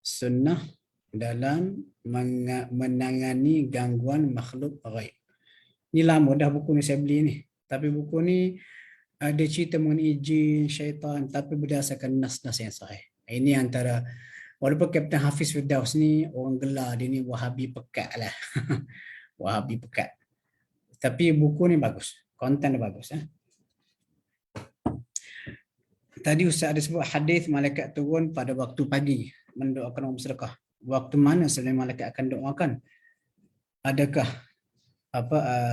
Sunnah dalam menangani gangguan makhluk ghaib. Ni lama dah buku ni saya beli ni. Tapi buku ni ada cerita mengenai jin, syaitan, tapi berdasarkan nas-nas yang sahih. Ini antara, walaupun Kapten Hafiz Firdaus ni orang gelar dia ni Wahabi pekat lah. Wahabi pekat. Tapi buku ni bagus. Konten dia bagus. Tadi Ustaz ada sebut hadis malaikat turun pada waktu pagi mendoakan orang bersedekah. Waktu mana selain malaikat akan doakan? Adakah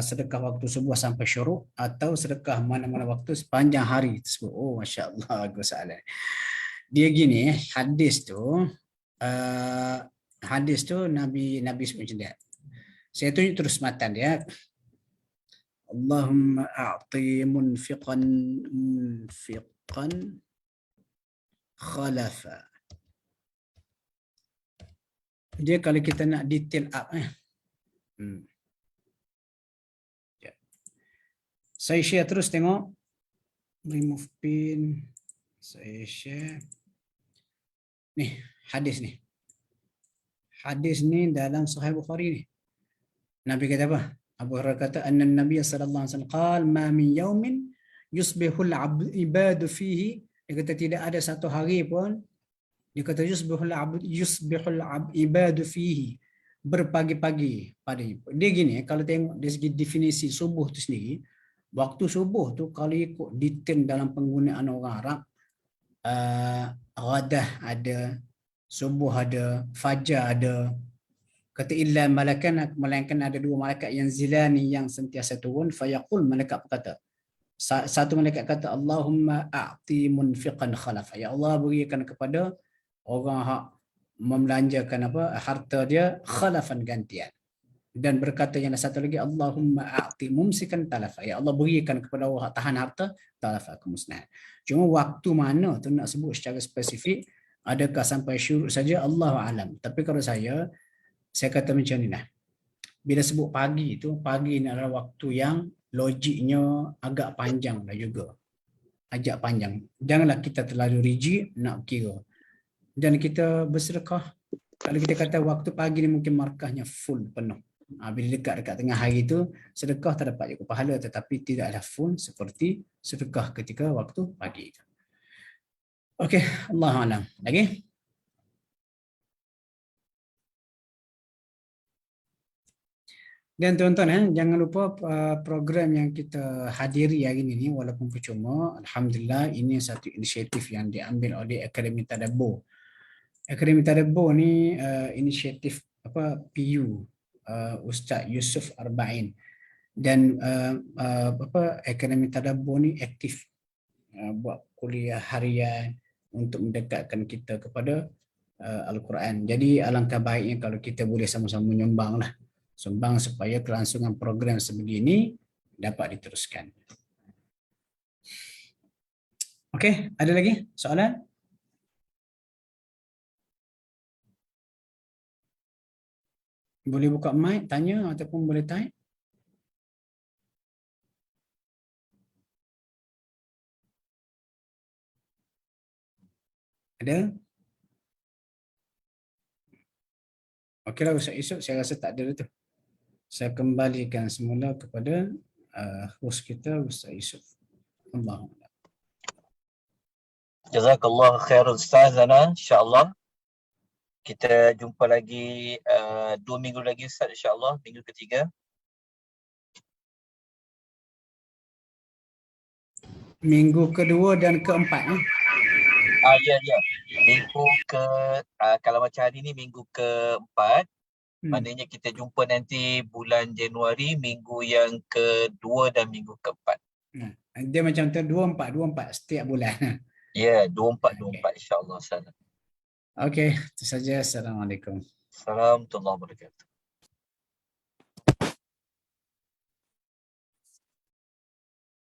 sedekah waktu subuh sampai syuruk atau sedekah mana-mana waktu sepanjang hari tersebut? Oh, masya-Allah, bagus soalan. Dia gini, hadis tu Nabi sebut macam dia. Saya tunjuk terus matan dia. Allahumma a'ti munfiqan khalafa. Dia kalau kita nak detail up Saya share terus tengok. Remove pin. Saya share. Ni, hadis ni. Hadis ni dalam Sahih Bukhari ni. Nabi kata apa? Abu Hurairah kata, anna Nabi sallallahu alaihi wasallam qala ma min yaumin yusbihul ibadu fihi. Dia kata tidak ada satu hari pun. Dia kata yusbihul ibadu fihi. Berpagi-pagi pada. Dia gini, kalau tengok dari segi definisi subuh tu sendiri, waktu subuh tu kalau ikut detail dalam penggunaan orang Arab, ghadah ada, subuh ada, fajar ada. Kata illa malakan, melainkan ada dua malaikat yang zilani yang sentiasa turun. Fayaqul, malaikat berkata, satu malaikat kata, Allahumma a'ti munfiqan khalafa. Ya Allah, berikan kepada orang hak membelanjakan harta dia khalafan gantian. Dan berkata yang satu lagi, Allahumma a'ti mumsikan talafa. Ya Allah, berikan kepada orang tahan harta talafa, kemusnahan. Cuma waktu mana tu nak sebut secara spesifik, adakah sampai syuruk saja, Allahu alam. Tapi kalau saya kata macam ni lah. Bila sebut pagi tu, pagi ni adalah waktu yang logiknya agak panjang lah juga. Agak panjang. Janganlah kita terlalu rigid nak kira. Dan kita bersedekah. Kalau kita kata waktu pagi ni mungkin markahnya full penuh. Bila dekat tengah hari tu, sedekah tak dapat juga pahala, tetapi tidaklah full seperti sedekah ketika waktu pagi. Okey, Allahu a'lam. Lagi? Dan tuan-tuan, jangan lupa program yang kita hadiri hari ini walaupun percuma, alhamdulillah ini satu inisiatif yang diambil oleh Akademi Tadabbur. Akademi Tadabbur ni inisiatif PU Ustaz Yusuf Arba'in, dan Akademi Tadabbur ni aktif buat kuliah harian untuk mendekatkan kita kepada Al-Quran. Jadi alangkah baiknya kalau kita boleh sama-sama menyumbang lah. Sumbang supaya kelangsungan program sebegini dapat diteruskan. Okey, ada lagi soalan? Boleh buka mic, tanya ataupun boleh type. Ada? Okeylah Ustaz Yusuf, saya rasa tak ada tu. Saya kembalikan semula kepada host kita, Ustaz Yusuf. Allahu a'lam. Jazakallah khairan Ustazana, insyaAllah. Kita jumpa lagi 2 minggu lagi Ustaz, insyaAllah, minggu ketiga. Minggu kedua dan keempat ni? Ya. Minggu kalau macam hari ni minggu keempat. Maknanya kita jumpa nanti bulan Januari, minggu yang kedua dan minggu keempat. Dia macam tu 24 setiap bulan. Ya, 24 insya-Allah. Okey, itu saja. Assalamualaikum. Assalamualaikum warahmatullahi wabarakatuh.